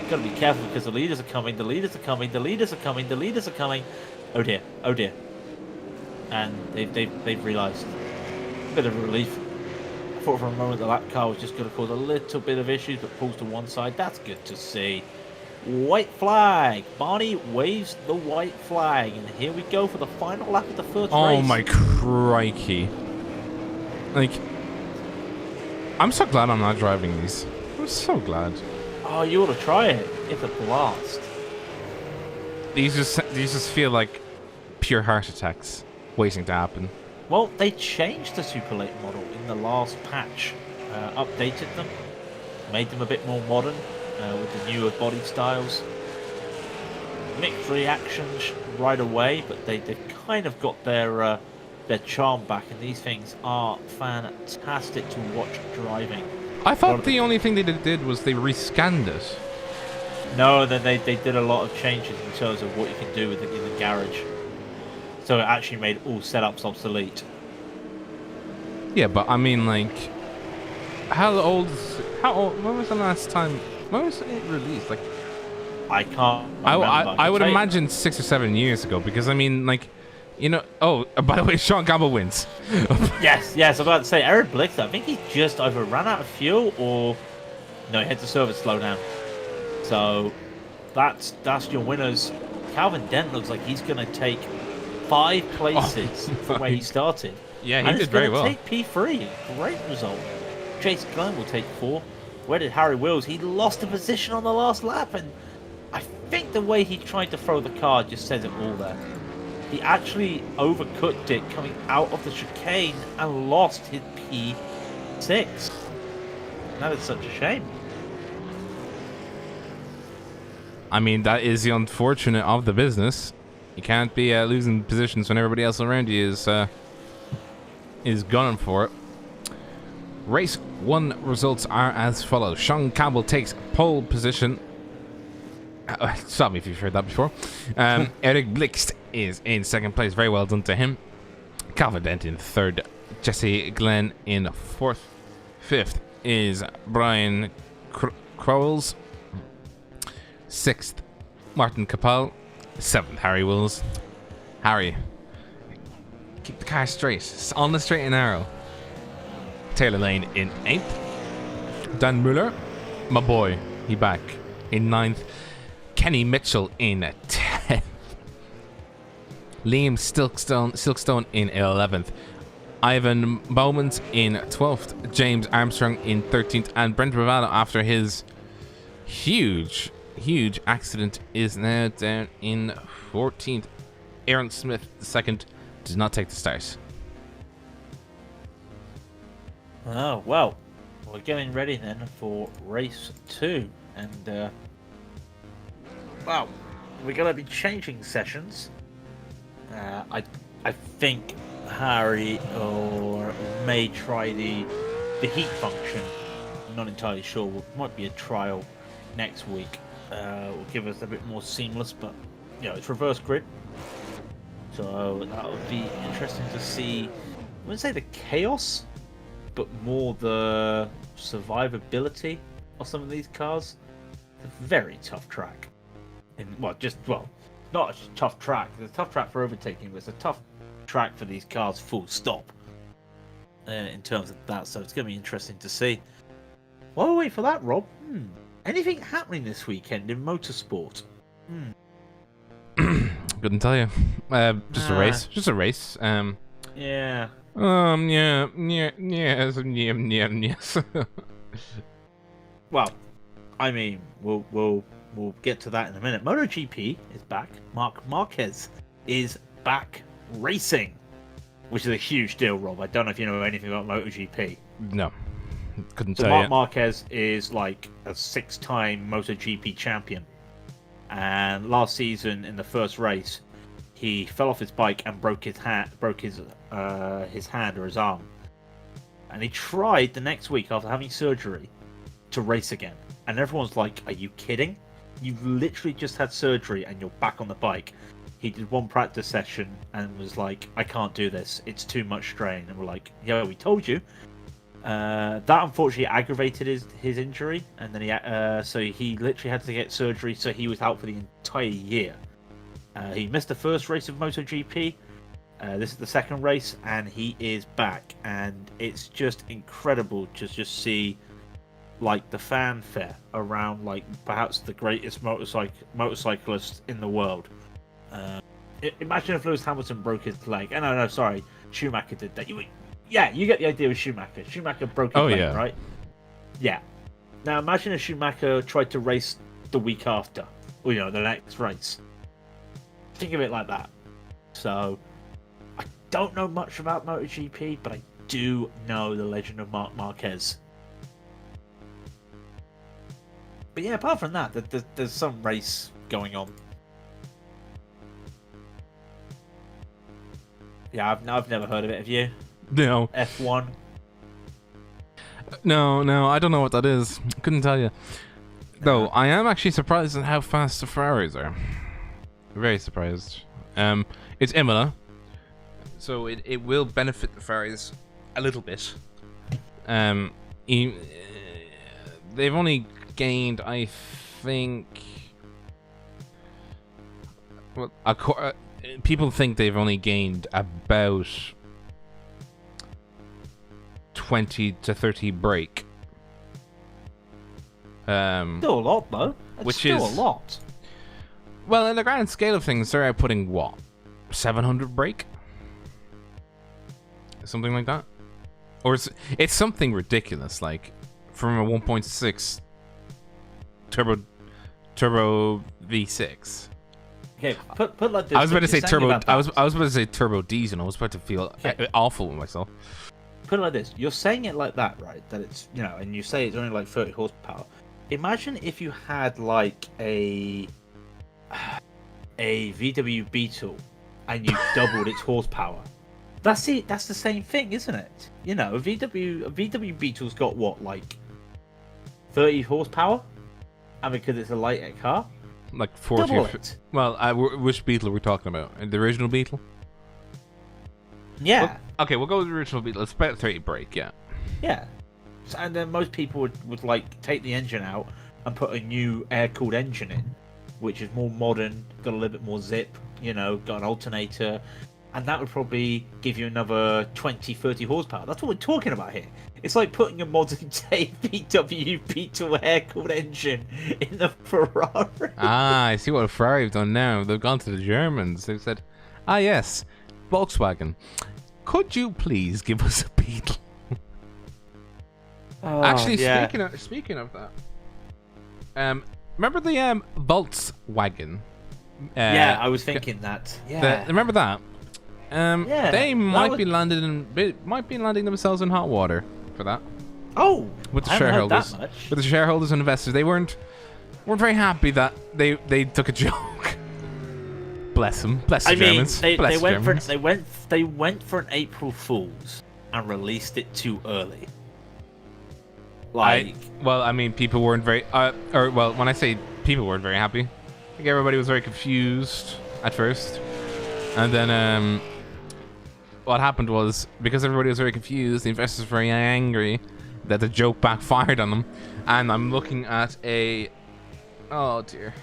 Got to be careful because the leaders are coming, the leaders are coming, the leaders are coming, the leaders are coming. Oh dear, oh dear. And they've realised. A bit of relief. I thought for a moment the lap car was just going to cause a little bit of issues, but pulls to one side. That's good to see. White flag. Barney waves the white flag, and here we go for the final lap of the first race. Oh my crikey! Like, I'm so glad I'm not driving these. I'm so glad. Oh, you ought to try it. It's a blast. These just feel like pure heart attacks waiting to happen. Well, they changed the Super Late model in the last patch, updated them, made them a bit more modern with the newer body styles. Mixed reactions right away, but they've kind of got their charm back, and these things are fantastic to watch driving. I thought the only thing they did was they rescanned it. No, then they did a lot of changes in terms of what you can do with it in the garage. So it actually made all setups obsolete. Yeah, but I mean, like, how old? When was the last time? When was it released? Like, I can't. I would imagine 6 or 7 years ago, because I mean, like, you know. Oh, by the way, Sean Campbell wins. yes. I'm about to say Eric Blixt. I think he just either ran out of fuel or no, he had to service slow down. So that's your winners. Calvin Dent looks like he's going to take 5 places from where he started. Yeah, he did very well. Take P3. Great result. Chase Glenn will take 4. Where did Harry Wills? He lost a position on the last lap, and I think the way he tried to throw the car just says it all there. He actually overcooked it coming out of the chicane and lost his P6. That is such a shame. I mean, that is the unfortunate of the business. You can't be losing positions when everybody else around you is gunning for it. Race 1 results are as follows. Sean Campbell takes pole position. Stop me if you've heard that before. Eric Blixt is in 2nd place. Very well done to him. Calvin Dent in 3rd. Jesse Glenn in 4th. 5th is Brian Crowells. 6th, Martin Capel. 7th, Harry Wills. Harry, keep the car straight. It's on the straight and narrow. Taylor Lane in 8th. Dan Muller, my boy, he back in 9th. Kenny Mitchell in 10th. Liam Silkstone in 11th. Ivan Bowman in 12th. James Armstrong in 13th. And Brent Bravado, after his huge accident, is now down in 14th. Aaron Smith, the 2nd, does not take the start. Oh, well, we're getting ready then for race 2, and well, we're going to be changing sessions. I think Harry or may try the heat function. I'm not entirely sure. Might be a trial next week. Will give us a bit more seamless, but you know, it's reverse grid, so that would be interesting to see. I wouldn't say the chaos, but more the survivability of some of these cars. It's a very tough track. not a tough track. It's a tough track for overtaking, but it's a tough track for these cars. Full stop. In terms of that, so it's going to be interesting to see. While we wait for that, Rob, anything happening this weekend in motorsport? Couldn't tell you. Just a race. Just a race. Yeah. Yeah. Yes. Well, I mean, we'll get to that in a minute. MotoGP is back. Marc Marquez is back racing, which is a huge deal, Rob. I don't know if you know anything about MotoGP. No, couldn't So tell Marc you. Marquez is like a 6-time MotoGP champion, and last season in the first race, he fell off his bike and broke his hand or his arm, and he tried the next week after having surgery to race again, and everyone's like, "Are you kidding? You've literally just had surgery and you're back on the bike." He did one practice session and was like, "I can't do this. It's too much strain." And we're like, "Yeah, we told you." That unfortunately aggravated his injury, and then so he literally had to get surgery. So he was out for the entire year. He missed the first race of MotoGP. This is the second race, and he is back. And it's just incredible to just see like the fanfare around like perhaps the greatest motorcyclist in the world. Imagine if Lewis Hamilton broke his leg. No, sorry, Schumacher did that. You get the idea with Schumacher. Schumacher broke his leg, right? Yeah. Now imagine if Schumacher tried to race the week after, or the next race. Think of it like that. So, I don't know much about MotoGP, but I do know the legend of Marc Marquez. But yeah, apart from that, there's some race going on. Yeah, I've never heard of it. Have you? No. F1? No, I don't know what that is. Couldn't tell you. Though, I am actually surprised at how fast the Ferraris are. Very surprised. It's Imola, so it will benefit the Ferraris a little bit. They've only gained, I think... Well, people think they've only gained about 20 to 30 brake. Still a lot, though. That's still a lot. Well, in the grand scale of things, they're outputting what? 700 brake? Something like that? Or it's something ridiculous, like from a 1.6 turbo V6. Okay, put like this. I was about to say turbo. I was about to say turbo diesel. I was about to feel awful with myself. Put it like this: you're saying it like that, right? That it's and you say it's only like 30 horsepower. Imagine if you had like a VW Beetle and you doubled its horsepower. That's it. That's the same thing, isn't it? A VW Beetle's got what, like 30 horsepower, and because it's a lighter car. Like 40 Double or it. Well, which Beetle are we talking about? The original Beetle? Yeah. Well, okay, we'll go with the original Beetle. It's about 30 brake, yeah. Yeah. And then most people would like take the engine out and put a new air-cooled engine in, which is more modern, got a little bit more zip, got an alternator, and that would probably give you another 20, 30 horsepower. That's what we're talking about here. It's like putting a modern-day VW Beetle air-cooled engine in the Ferrari. I see what Ferrari have done now. They've gone to the Germans. They've said, yes, Volkswagen, could you please give us a Beetle? Actually, yeah. speaking of that, remember the Volkswagen? Yeah, I was thinking that. Yeah. Remember that? Yeah, they might be landing themselves in hot water for that. Oh, with the I haven't heard shareholders, that much. with the shareholders and investors, they weren't very happy that they took a joke. Bless them. Bless the Germans. They went for an April Fool's and released it too early. People weren't very when I say people weren't very happy, I think everybody was very confused at first, and then what happened was, because everybody was very confused, the investors were very angry that the joke backfired on them. And I'm looking at oh dear,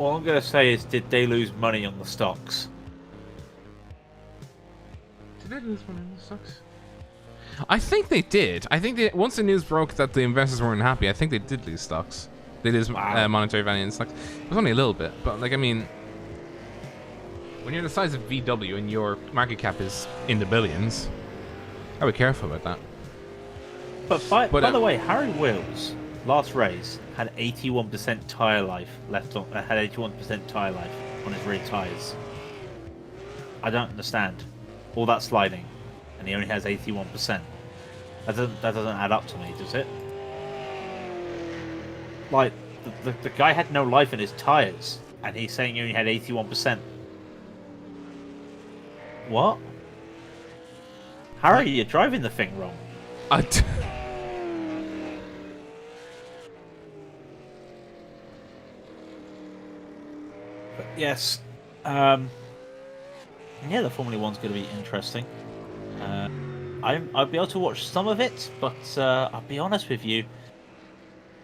All I'm going to say is, did they lose money on the stocks? Did they lose money on the stocks? I think they did. I think they, once the news broke that the investors weren't happy, I think they did lose stocks. They lose monetary value in stocks. It was only a little bit, but like, I mean, when you're the size of VW and your market cap is in the billions, I'd be careful about that. But by the way, Harry Wills last race had 81% tire life left on. Had 81% tire life on his rear tires. I don't understand all that sliding, and he only has 81%. That doesn't add up to me, does it? Like the guy had no life in his tires, and he's saying he only had 81%. What? Harry, you're driving the thing wrong. But yes, yeah, the Formula One's going to be interesting. I'll be able to watch some of it, but I'll be honest with you.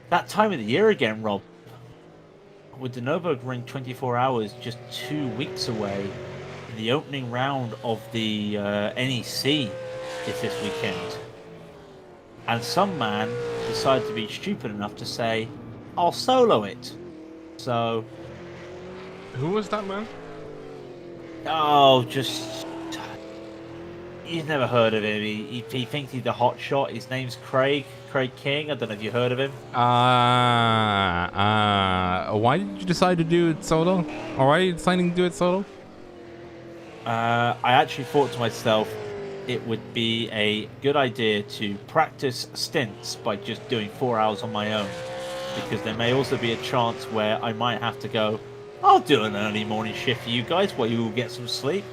That time of the year again, Rob. With the Nürburgring 24 hours just 2 weeks away, the opening round of the NEC is this weekend. And some man decided to be stupid enough to say, I'll solo it. So... who was that man? Oh, just... you've never heard of him. He thinks he's the hot shot. His name's Craig King. I don't know if you heard of him. Why did you decide to do it solo? Or why are you deciding to do it solo? I actually thought to myself, it would be a good idea to practice stints by just doing 4 hours on my own. Because there may also be a chance where I might have to go, I'll do an early morning shift for you guys while you will get some sleep.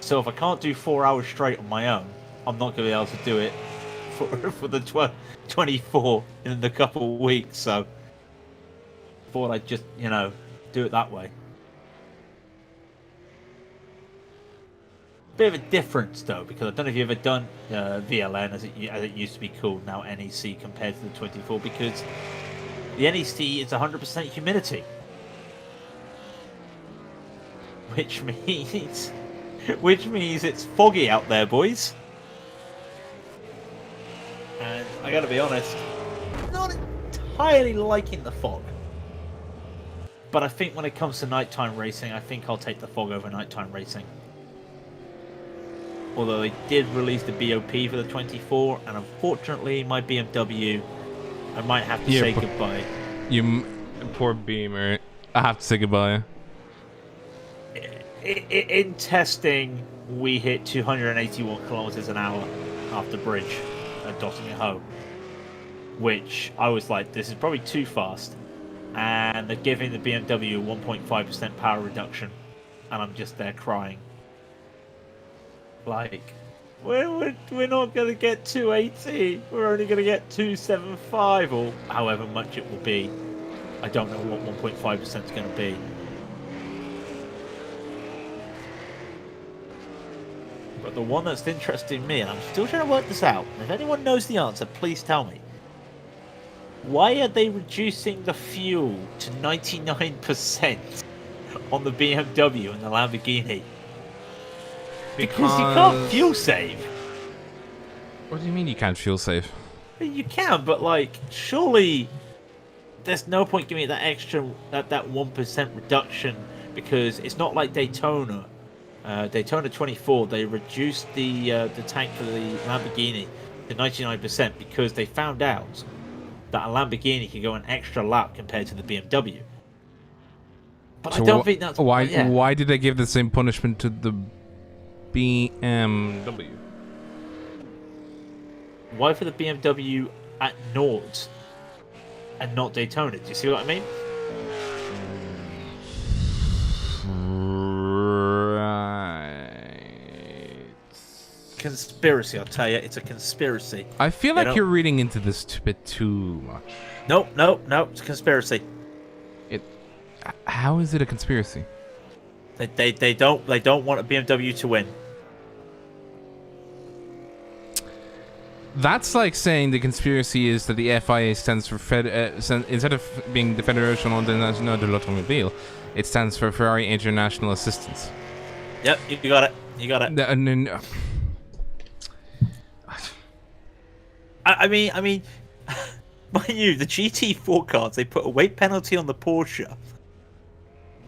So if I can't do 4 hours straight on my own, I'm not going to be able to do it for the 24 in a couple of weeks. So I thought I'd just, do it that way. Bit of a difference though, because I don't know if you've ever done VLN as it used to be called, now NEC, compared to the 24, because the NEC is 100% humidity, which means it's foggy out there, boys. And I gotta be honest, not entirely liking the fog. But I think when it comes to nighttime racing, I think I'll take the fog over nighttime racing. Although they did release the BOP for the 24, and unfortunately my BMW, I might have to say goodbye. You poor Beamer. I have to say goodbye. In testing, we hit 281 kilometers an hour after bridge at Donington, which I was like, this is probably too fast. And they're giving the BMW 1.5% power reduction, and I'm just there crying. Like, we're not going to get 280, we're only going to get 275, or however much it will be. I don't know what 1.5% is going to be. But the one that's interesting me, and I'm still trying to work this out, and if anyone knows the answer, please tell me. Why are they reducing the fuel to 99% on the BMW and the Lamborghini? Because you can't fuel save. What do you mean you can't fuel save? You can, but like, surely there's no point giving it that extra, that 1% reduction, because it's not like Daytona. Daytona 24, they reduced the tank for the Lamborghini to 99% because they found out that a Lamborghini can go an extra lap compared to the BMW. But so I don't think that's why. Why did they give the same punishment to the BMW? Why for the BMW at Nord and not Daytona? Do you see what I mean? Right. Conspiracy, I'll tell you, it's a conspiracy. I feel like you're reading into this a bit too much. Nope, it's a conspiracy. How is it a conspiracy? They don't want a BMW to win. That's like saying the conspiracy is that the FIA stands for instead of being the Federation Internationale de l'Automobile, it stands for Ferrari International Assistance. Yep, you got it. You got it. No. I mean, mind you, the GT4 cars, they put a weight penalty on the Porsche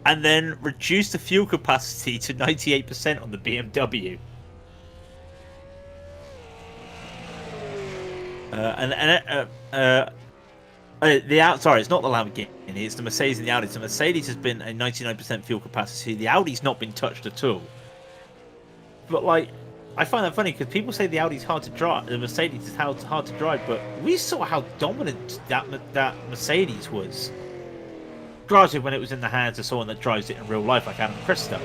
and then reduced the fuel capacity to 98% on the BMW. Sorry, it's not the Lamborghini, it's the Mercedes and the Audi. So Mercedes has been a 99% fuel capacity. The Audi's not been touched at all. But like, I find that funny because people say the Audi's hard to drive, the Mercedes is hard to drive, but we saw how dominant that Mercedes was. Granted, when it was in the hands of someone that drives it in real life, like Adam Christo,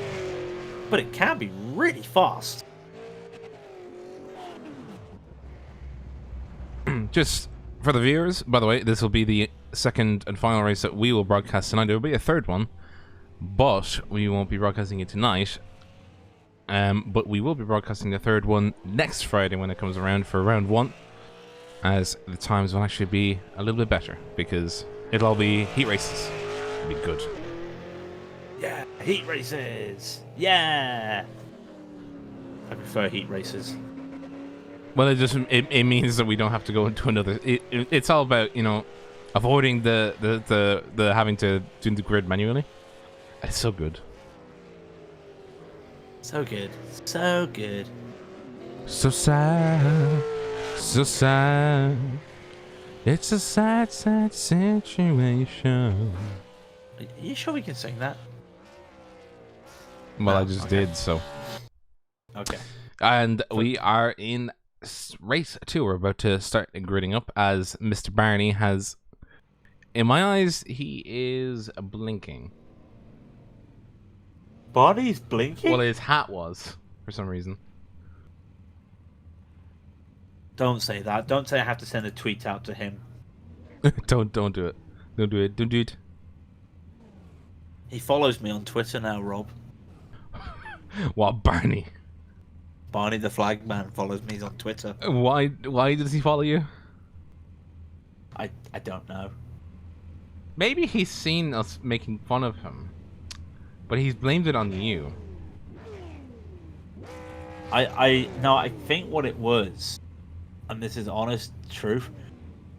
but it can be really fast. Just for the viewers, by the way, this will be the second and final race that we will broadcast tonight. There will be a third one, but we won't be broadcasting it tonight. But we will be broadcasting the third one next Friday when it comes around for round 1, as the times will actually be a little bit better because it'll all be heat races. It'll be good. Yeah, heat races. Yeah. I prefer heat races. Well, it means that we don't have to go into another. It's all about, you know, avoiding the having to do the grid manually. It's so good. So good. So good. So sad. So sad. It's a sad, sad situation. Are you sure we can sing that? Well, No, I just okay. did, so. Okay. And we are in race 2. We're about to start gridding up as Mr. Barney has, in my eyes, he is blinking. Barney's blinking? Well, his hat was, for some reason. Don't say that. Don't say I have to send a tweet out to him. Don't do it. Don't do it. Don't do it. He follows me on Twitter now, Rob. What, Barney? Barney the Flag Man follows me on Twitter. Why does he follow you? I don't know. Maybe he's seen us making fun of him, but he's blamed it on you. I think what it was, and this is honest truth,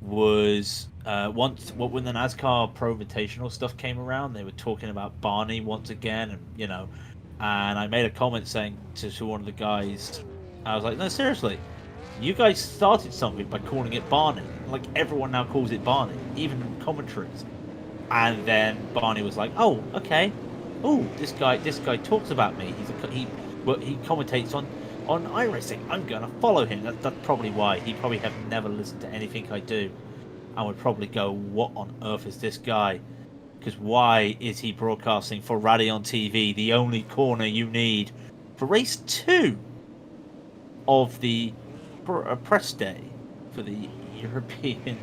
was when the NASCAR Pro Invitational stuff came around, they were talking about Barney once again, and you know, and I made a comment saying to one of the guys, I was like, no, seriously, you guys started something by calling it Barney. Like everyone now calls it Barney, even commentaries. And then Barney was like, oh, okay. Oh, this guy talks about me. He commentates on iRacing. I'm gonna follow him. That's probably why. He probably have never listened to anything I do, and would probably go, what on earth is this guy? Because why is he broadcasting for Raidillon TV, the only corner you need for race 2 of the press day for the European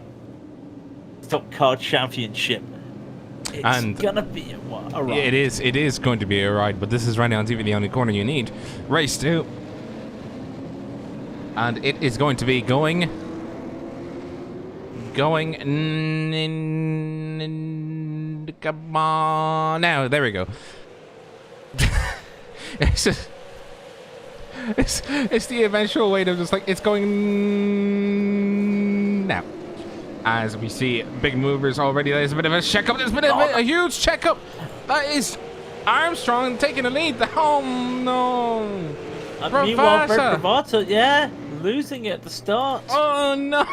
Stock Car Championship? It's gonna be a ride. It is going to be a ride, but this is Raidillon TV, the only corner you need. Race 2. And it is going to be going. Come on now. There we go. it's the eventual way to just like it's going now. As we see big movers already, there's a bit of a checkup. There's been a huge checkup. That is Armstrong taking the lead. Oh no! Meanwhile, Brett Bravata, yeah, losing it at the start. Oh no!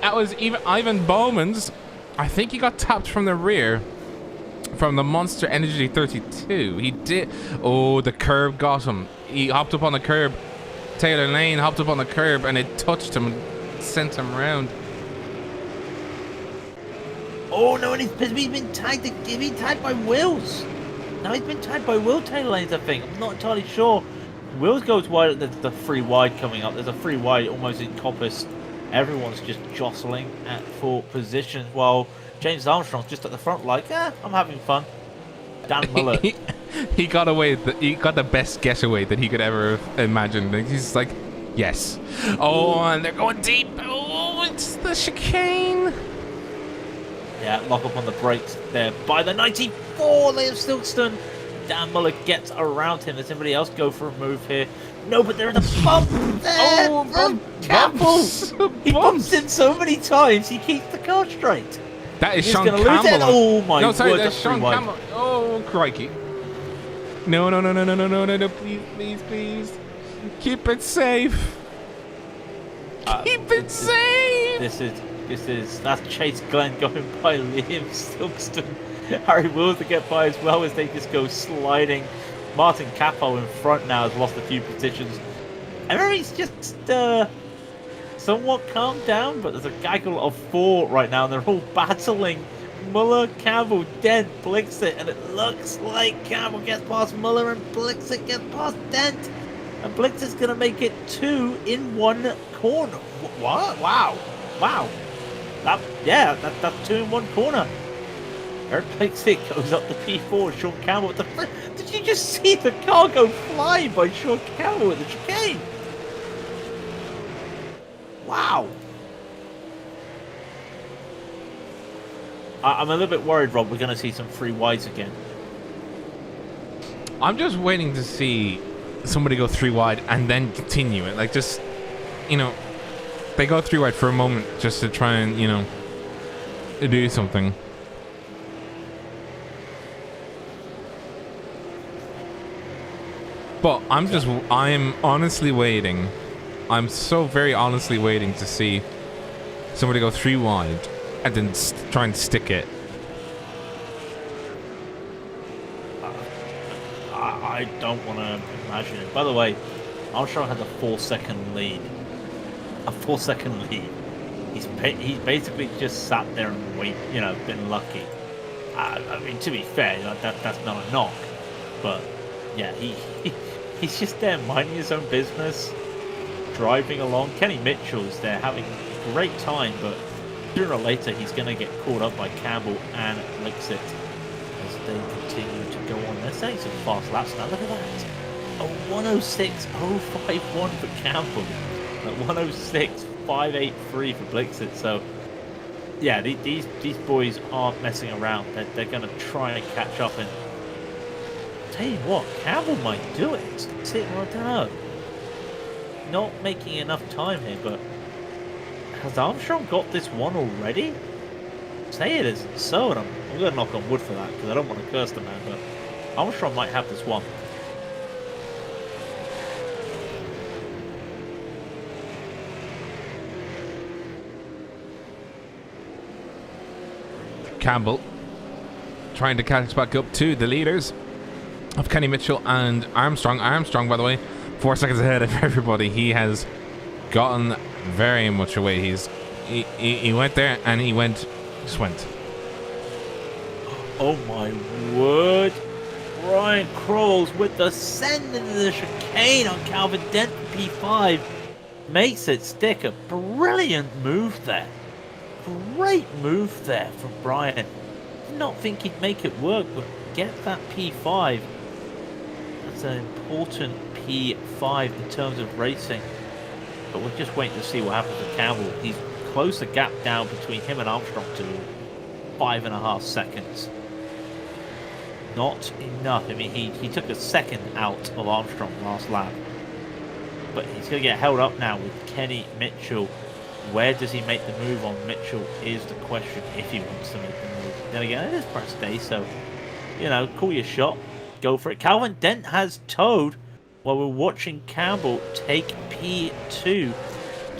That was even Ivan Bowman's. I think he got tapped from the rear from the Monster Energy 32. He did. Oh, the curb got him. He hopped up on the curb. Taylor Lane hopped up on the curb and it touched him and sent him round. Oh no, and he's been tagged. He's been tagged by Wills. No, he's been tagged by Will Taylor Lanes, I think. I'm not entirely sure. Wills goes wide. There's the free wide coming up. There's a free wide almost encompassed. Everyone's just jostling for positions while James Armstrong's just at the front like, I'm having fun. Dan Muller. he got away. He got the best getaway that he could ever have imagined. He's like, Yes. Oh, and they're going deep. Oh, it's the chicane. Yeah, lock up on the brakes there by the 94, Liam Silkstone. Dan Muller gets around him. Does anybody else go for a move here? No, but there is a bump there from Campbell. He bumps him so many times, he keeps the car straight. That is He's Sean gonna lose it. Campbell. Oh my no, sorry, word, that's Sean Campbell. Oh, crikey. No, please, please, please. Keep it safe. Keep it safe. That's Chase Glenn going by Liam Silkstone. Harry Wills to get by as well as they just go sliding. Martin Capo in front now has lost a few positions. Emery's just somewhat calmed down, but there's a gaggle of 4 right now, and they're all battling. Muller, Campbell, Dent, Blixit, and it looks like Campbell gets past Muller and Blixit gets past Dent. And Blixit's going to make it 2 in 1 corner. What? Wow. That's 2 in 1 corner. Eric Blixit goes up the P4. Sean Campbell. Did you just see the car go flying by Sean Campbell with the chicane? Wow. I'm a little bit worried, Rob. We're going to see some free wides again. I'm just waiting to see somebody go 3 wide and then continue it. Like, just, they go 3 wide for a moment just to try and, do something. But I'm honestly waiting. I'm so very honestly waiting to see somebody go 3 wide and then try and stick it. I don't want to imagine it. By the way, Armstrong had a 4-second lead. A 4-second lead. He's basically just sat there and been lucky. I mean, to be fair, that's not a knock. But yeah, he's just there minding his own business, driving along. Kenny Mitchell's there having a great time, but sooner or later he's going to get caught up by Campbell and Blixit as they continue to go on. They're setting some fast laps now. Look at that. A 106.051 for Campbell. A 106.583 for Blixit. So yeah, these boys aren't messing around. They're going to try and catch up. And tell you what, Campbell might do it. I don't know. Not making enough time here, but has Armstrong got this one already? Say it isn't so, and I'm going to knock on wood for that because I don't want to curse the man, but Armstrong might have this one. Campbell trying to catch back up to the leaders of Kenny Mitchell and Armstrong. Armstrong, by the way, 4 seconds ahead of everybody. He has gotten very much away. He went there and he just went. Oh my word. Ryan Crowles with the send into the chicane on Calvin Dent P5 makes it stick. A brilliant move there. Great move there from Brian. Did not think he'd make it work, but get that P5. That's an important P5 in terms of racing. But we're just waiting to see what happens to Campbell. He's closed the gap down between him and Armstrong to 5.5 seconds. Not enough. I mean, he took a second out of Armstrong last lap. But he's going to get held up now with Kenny Mitchell. Where does he make the move on Mitchell is the question, if he wants to make the move. Then again, it is press day, so, call your shot. Go for it. Calvin Dent has towed while we're watching Campbell take P2.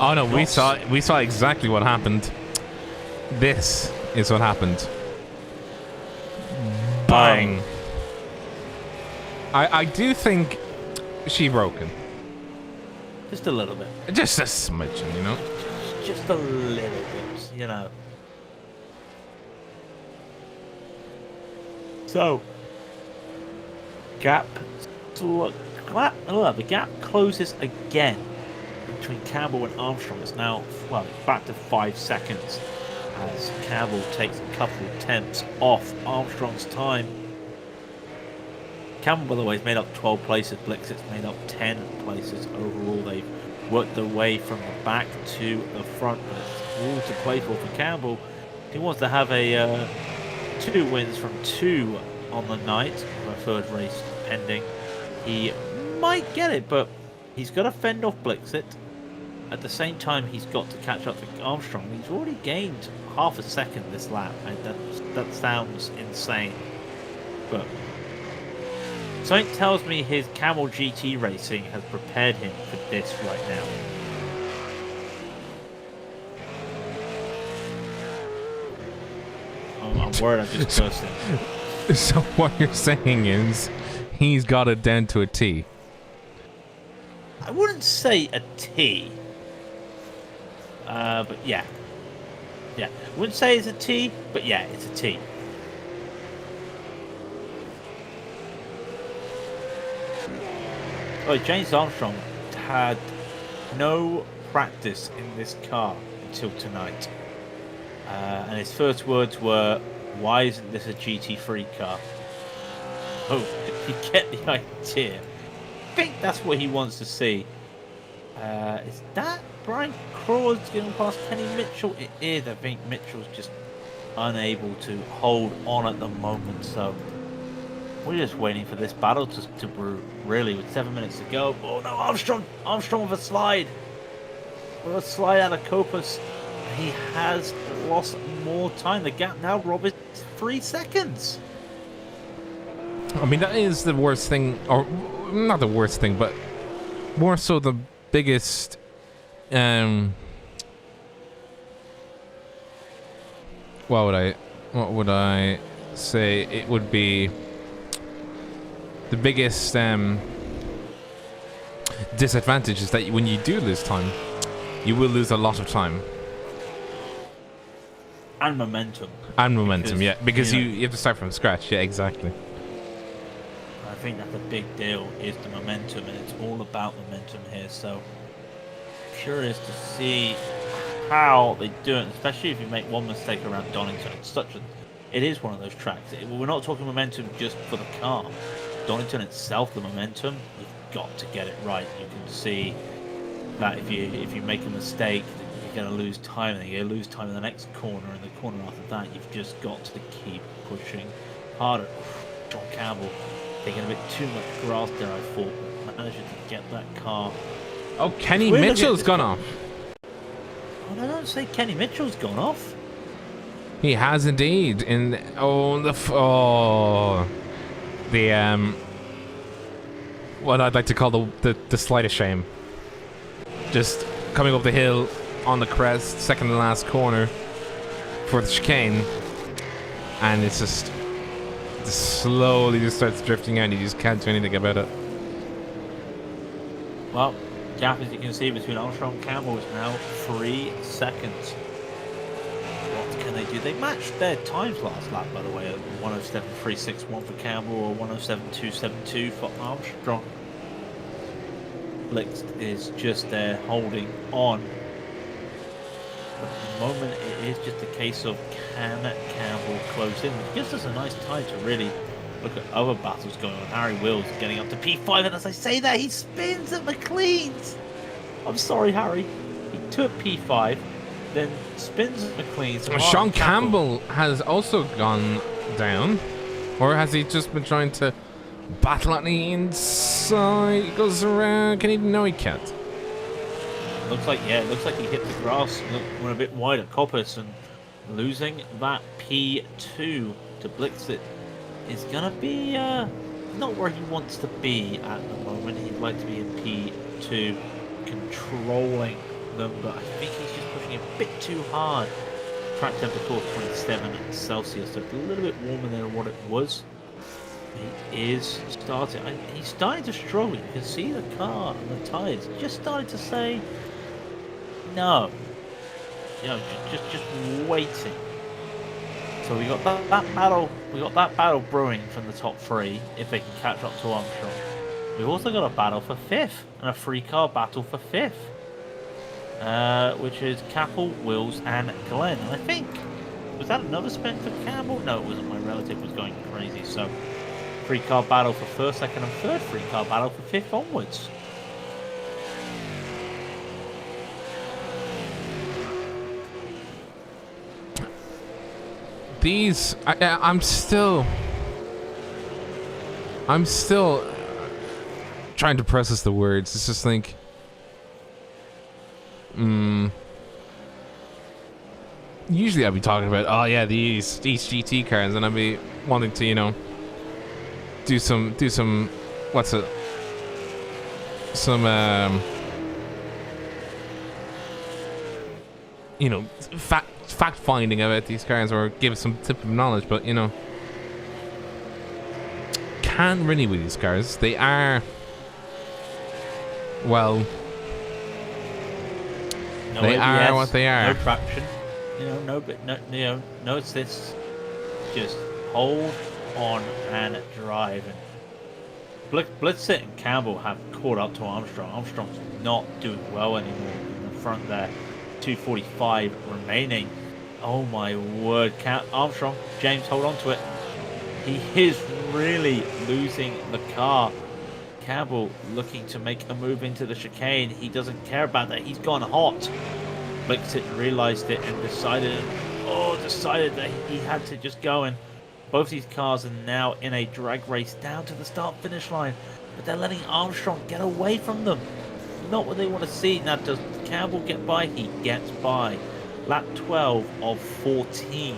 Oh no, we saw exactly what happened. This is what happened. Bang. I do think she broken. Just a little bit. Just a smidgen, Just a little bit, So, the gap closes again between Campbell and Armstrong. It's now, back to 5 seconds as Campbell takes a couple of attempts off Armstrong's time. Campbell, by the way, has made up 12 places. Blixit's made up 10 places overall. They've worked their way from the back to the front. But it's all to play for Campbell. He wants to have a 2 wins from 2 on the night, of a third race pending. He might get it, but he's got to fend off Blixt. At the same time, he's got to catch up to Armstrong. He's already gained half a second this lap, and that sounds insane. But something tells me his Camel GT racing has prepared him for this right now. I'm worried I'm just cursing. So what you're saying is he's got it down to a T. I wouldn't say a T. But yeah. Yeah. I wouldn't say it's a T, but yeah, it's a T. Oh, James Armstrong had no practice in this car until tonight. And his first words were, "Why isn't this a GT3 car?" Oh, you get the idea. I think that's what he wants to see. Is that Brian Crawford going past Kenny Mitchell? It is. I think Mitchell's just unable to hold on at the moment. So we're just waiting for this battle to brew, really, with 7 minutes to go. Oh no, Armstrong with a slide. With a slide out of Copus. He has lost more time. The gap now, Rob, is 3 seconds. I mean, that is the worst thing, or not the worst thing, but more so the biggest what would I say? It would be the biggest disadvantage is that when you do lose time, you will lose a lot of time. And momentum. Because you have to start from scratch. Yeah, exactly. I think that's a big deal, is the momentum, and it's all about momentum here. So curious to see how they do it, especially if you make one mistake around Donington. It is one of those tracks. We're not talking momentum just for the car. Donington itself, the momentum, you've got to get it right. You can see that if you make a mistake, you're going to lose time, and you're going to lose time in the next corner, and the corner after that, you've just got to keep pushing harder. John Campbell taking a bit too much grass there, I thought, but managing to get that car. Oh, Kenny Mitchell's gone off. Oh, no, don't say Kenny Mitchell's gone off. He has indeed. What I'd like to call the slightest shame. Just coming up the hill on the crest, second to last corner for the chicane, and it's just slowly just starts drifting out, and you just can't do anything about it. Well, gap, as you can see, between Armstrong and Campbell is now 3 seconds. What can they do? They matched their times last lap, by the way, at 107.361 for Campbell or 107.272 for Armstrong. Blixt is just there holding on. But at the moment, it is just a case of can Campbell close in, which gives us a nice time to really look at other battles going on. Harry Wills getting up to P5, and as I say that, he spins at McLean's. I'm sorry, Harry. He took P5, then spins at McLean's. Sean Campbell has also gone down, or has he just been trying to battle at the inside? He goes around. Can he? No, he can't. Looks like he hit the grass, went a bit wide at Coppice, and losing that P2 to Blixt is gonna be not where he wants to be at the moment. He'd like to be in P2, controlling them, but I think he's just pushing a bit too hard. Track temperature 27 Celsius, so it's a little bit warmer than what it was. He is starting. He's starting to struggle. You can see the car and the tyres just starting to say no. You know, just waiting. So we got that battle. We got that battle brewing from the top 3 if they can catch up to Armstrong. We've also got a battle for 5th and a 3-car battle for 5th, which is Campbell, Wills, and Glenn. And I think was that another spin for Campbell? No, it wasn't. My relative was going crazy. So 3-car battle for 1st, 2nd, and 3rd. 3-car battle for 5th onwards. These, I'm still trying to process the words. It's just like, usually I'd be talking about, oh yeah, these GT cars, and I'd be wanting to, you know, do some, what's it, some, you know, fact finding about these cars, or give some tip of knowledge, but you know, can't really with these cars. They are, well, No they ABS, are what they are. No traction. You know, no assists. Just hold on and drive. And Blixt and Campbell have caught up to Armstrong. Armstrong's not doing well anymore in the front there. 2:45 remaining. Oh my word! Armstrong, James, hold on to it. He is really losing the car. Campbell looking to make a move into the chicane. He doesn't care about that. He's gone hot. Blixt realized it and decided that he had to just go in. Both these cars are now in a drag race down to the start-finish line, but they're letting Armstrong get away from them. Not what they want to see. Now, does Campbell get by? He gets by. Lap 12 of 14.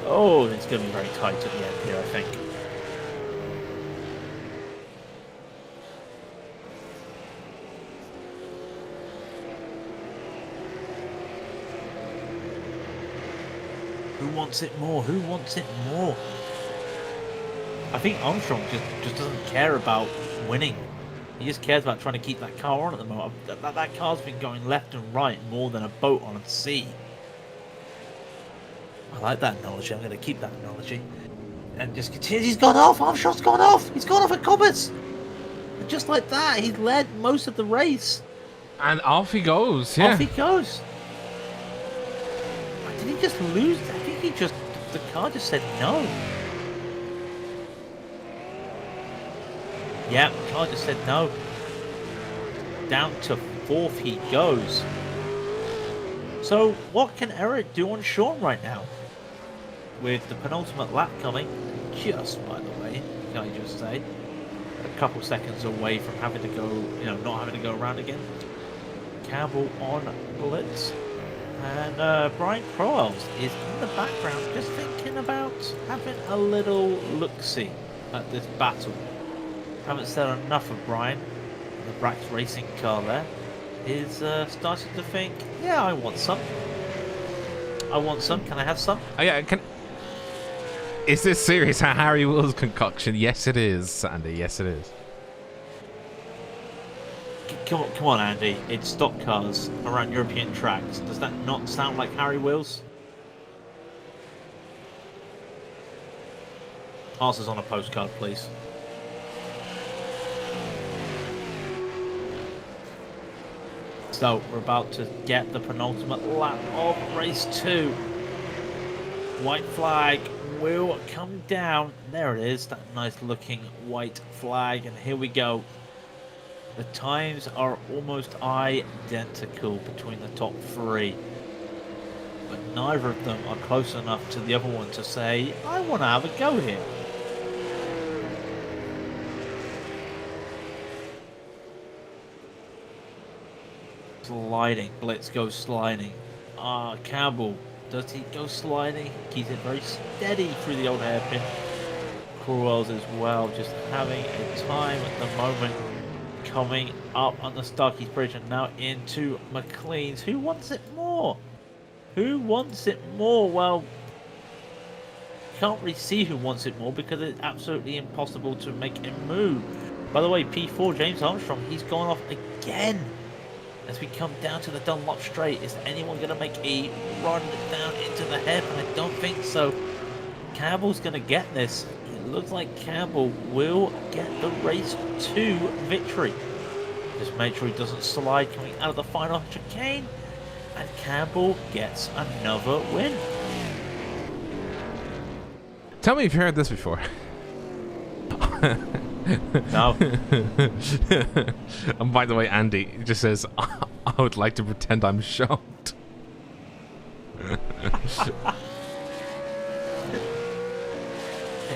Oh, it's going to be very tight at the end here, I think. Who wants it more? Who wants it more? I think Armstrong just doesn't care about winning. He just cares about trying to keep that car on at the moment. That car's been going left and right more than a boat on a sea. I like that analogy. I'm going to keep that analogy. And just continue. He's gone off. Armstrong's gone off. He's gone off at Cobbetts. And just like that, he led most of the race. And off he goes. Yeah. Off he goes. Did he just lose? I think the car just said no. Yeah, the car just said no. Down to 4th he goes. So what can Eric do on Sean right now? With the penultimate lap coming, just by the way, can I just say, a couple seconds away from having to go, you know, not having to go around again. Campbell on Blitz. And Brian Crowells is in the background just thinking about having a little look-see at this battle. Haven't said enough of Brian. The Brax racing car there is starting to think, yeah, I want some. I want some. Can I have some? Oh, yeah, is this serious? A Harry Wills concoction? Yes, it is, Sandy. Yes, it is. Come on, Andy. It's stock cars around European tracks. Does that not sound like Harry Wills? Answers on a postcard, please. So we're about to get the penultimate lap of race 2. White flag will come down. There it is, that nice looking white flag. And here we go. The times are almost identical between the top 3. But neither of them are close enough to the other one to say, I want to have a go here. Sliding. Blitz goes sliding. Campbell. Does he go sliding? Keeps it very steady through the old hairpin. Crowells as well. Just having a time at the moment. Coming up on the Starkey's Bridge and now into McLean's. Who wants it more? Who wants it more? Well, can't really see who wants it more because it's absolutely impossible to make a move. By the way, P4 James Armstrong, he's gone off again. As we come down to the Dunlop Straight, is anyone going to make a run down into the hairpin? I don't think so. Campbell's going to get this. It looks like Campbell will get the race 2 victory. Just make sure he doesn't slide coming out of the final chicane. And Campbell gets another win. Tell me if you heard this before. No. And by the way, Andy just says, I would like to pretend I'm shocked.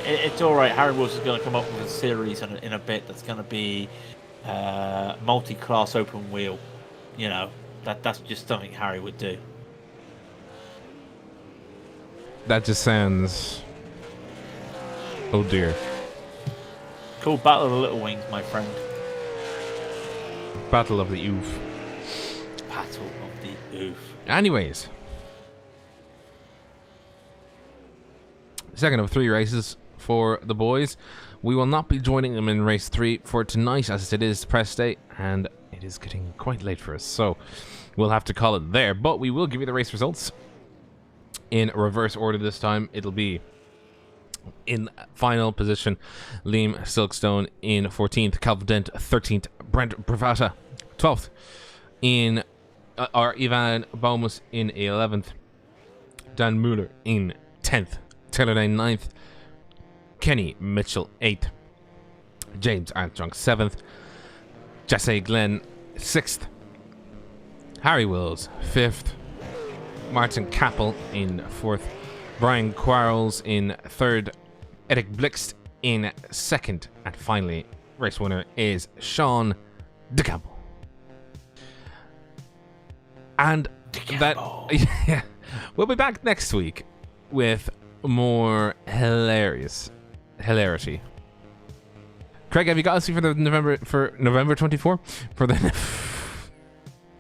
it's all right. Harry Wilson's going to come up with a series in a bit that's going to be multi-class open wheel. You know, that's just something Harry would do. That just sounds... Oh dear. Cool. Battle of the Little Wings, my friend. Battle of the Oof. Battle of the Oof. Anyways. Second of 3 races for the boys. We will not be joining them in race 3 for tonight, as it is press day, and it is getting quite late for us, so we'll have to call it there. But we will give you the race results in reverse order this time. It'll be in final position, Liam Silkstone in 14th, Calvin Dent 13th, Brent Bravata 12th, in Ivan Baumus in 11th, Dan Mueller in 10th, Taylor Dane 9th, Kenny Mitchell 8th, James Armstrong 7th, Jesse Glenn 6th, Harry Wills 5th, Martin Campbell in 4th, Brian Quarles in 3rd, Eric Blixt in 2nd, and finally, race winner is Sean de Campbell. And that, yeah, we'll be back next week with more hilarity. Craig, have you got us for the November 24 for the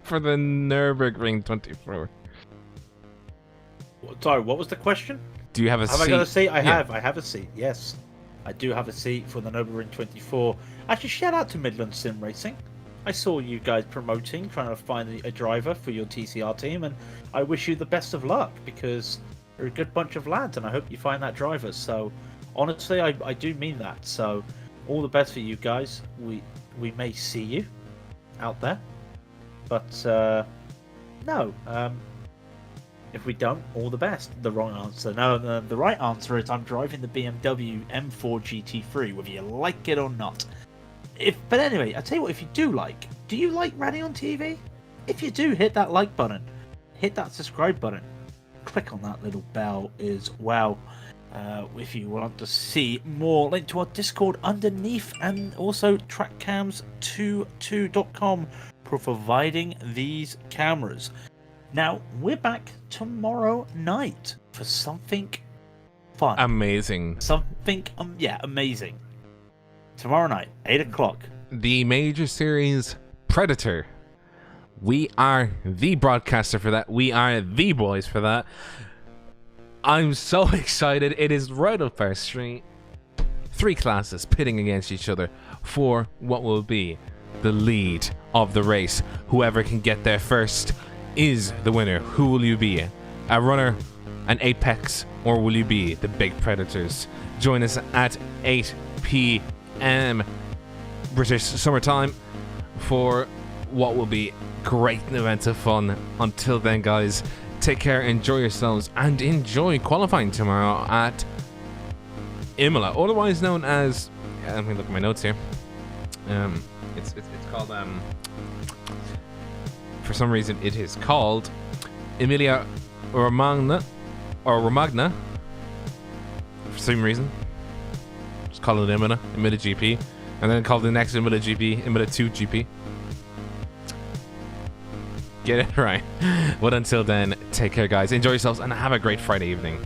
for the Nürburgring 24? Sorry, what was the question? Do you have a seat? Have I got a seat? I have a seat. Yes, I do have a seat for the Nürburgring 24. Actually, shout out to Midland Sim Racing. I saw you guys promoting, trying to find a driver for your TCR team, and I wish you the best of luck because you're a good bunch of lads, and I hope you find that driver. So, honestly, I do mean that. So, all the best for you guys. We may see you out there, but no. If we don't, all the best. The wrong answer. No, the right answer is I'm driving the BMW M4 GT3, whether you like it or not. But anyway, I tell you what, if you do you like Raidillon TV? If you do, hit that like button. Hit that subscribe button. Click on that little bell as well. If you want to see more, link to our Discord underneath, and also trackcams22.com for providing these cameras. Now, we're back tomorrow night for something fun. Amazing. Something, amazing. Tomorrow night, 8 o'clock. The Major Series Predator. We are the broadcaster for that. We are the boys for that. I'm so excited. It is right up our street. 3 classes pitting against each other for what will be the lead of the race. Whoever can get there first is the winner. Who will you be? A runner, an Apex, or will you be the big Predators? Join us at 8 p.m. British summertime for what will be great events of fun. Until then, guys, take care, enjoy yourselves, and enjoy qualifying tomorrow at Imola, otherwise known as, let me look at my notes here. It's called for some reason it is called Emilia Romagna, for some reason. Just call it Imola GP, and then call the next Imola GP Imola 2 GP. Get it right. But until then, take care, guys. Enjoy yourselves and have a great Friday evening.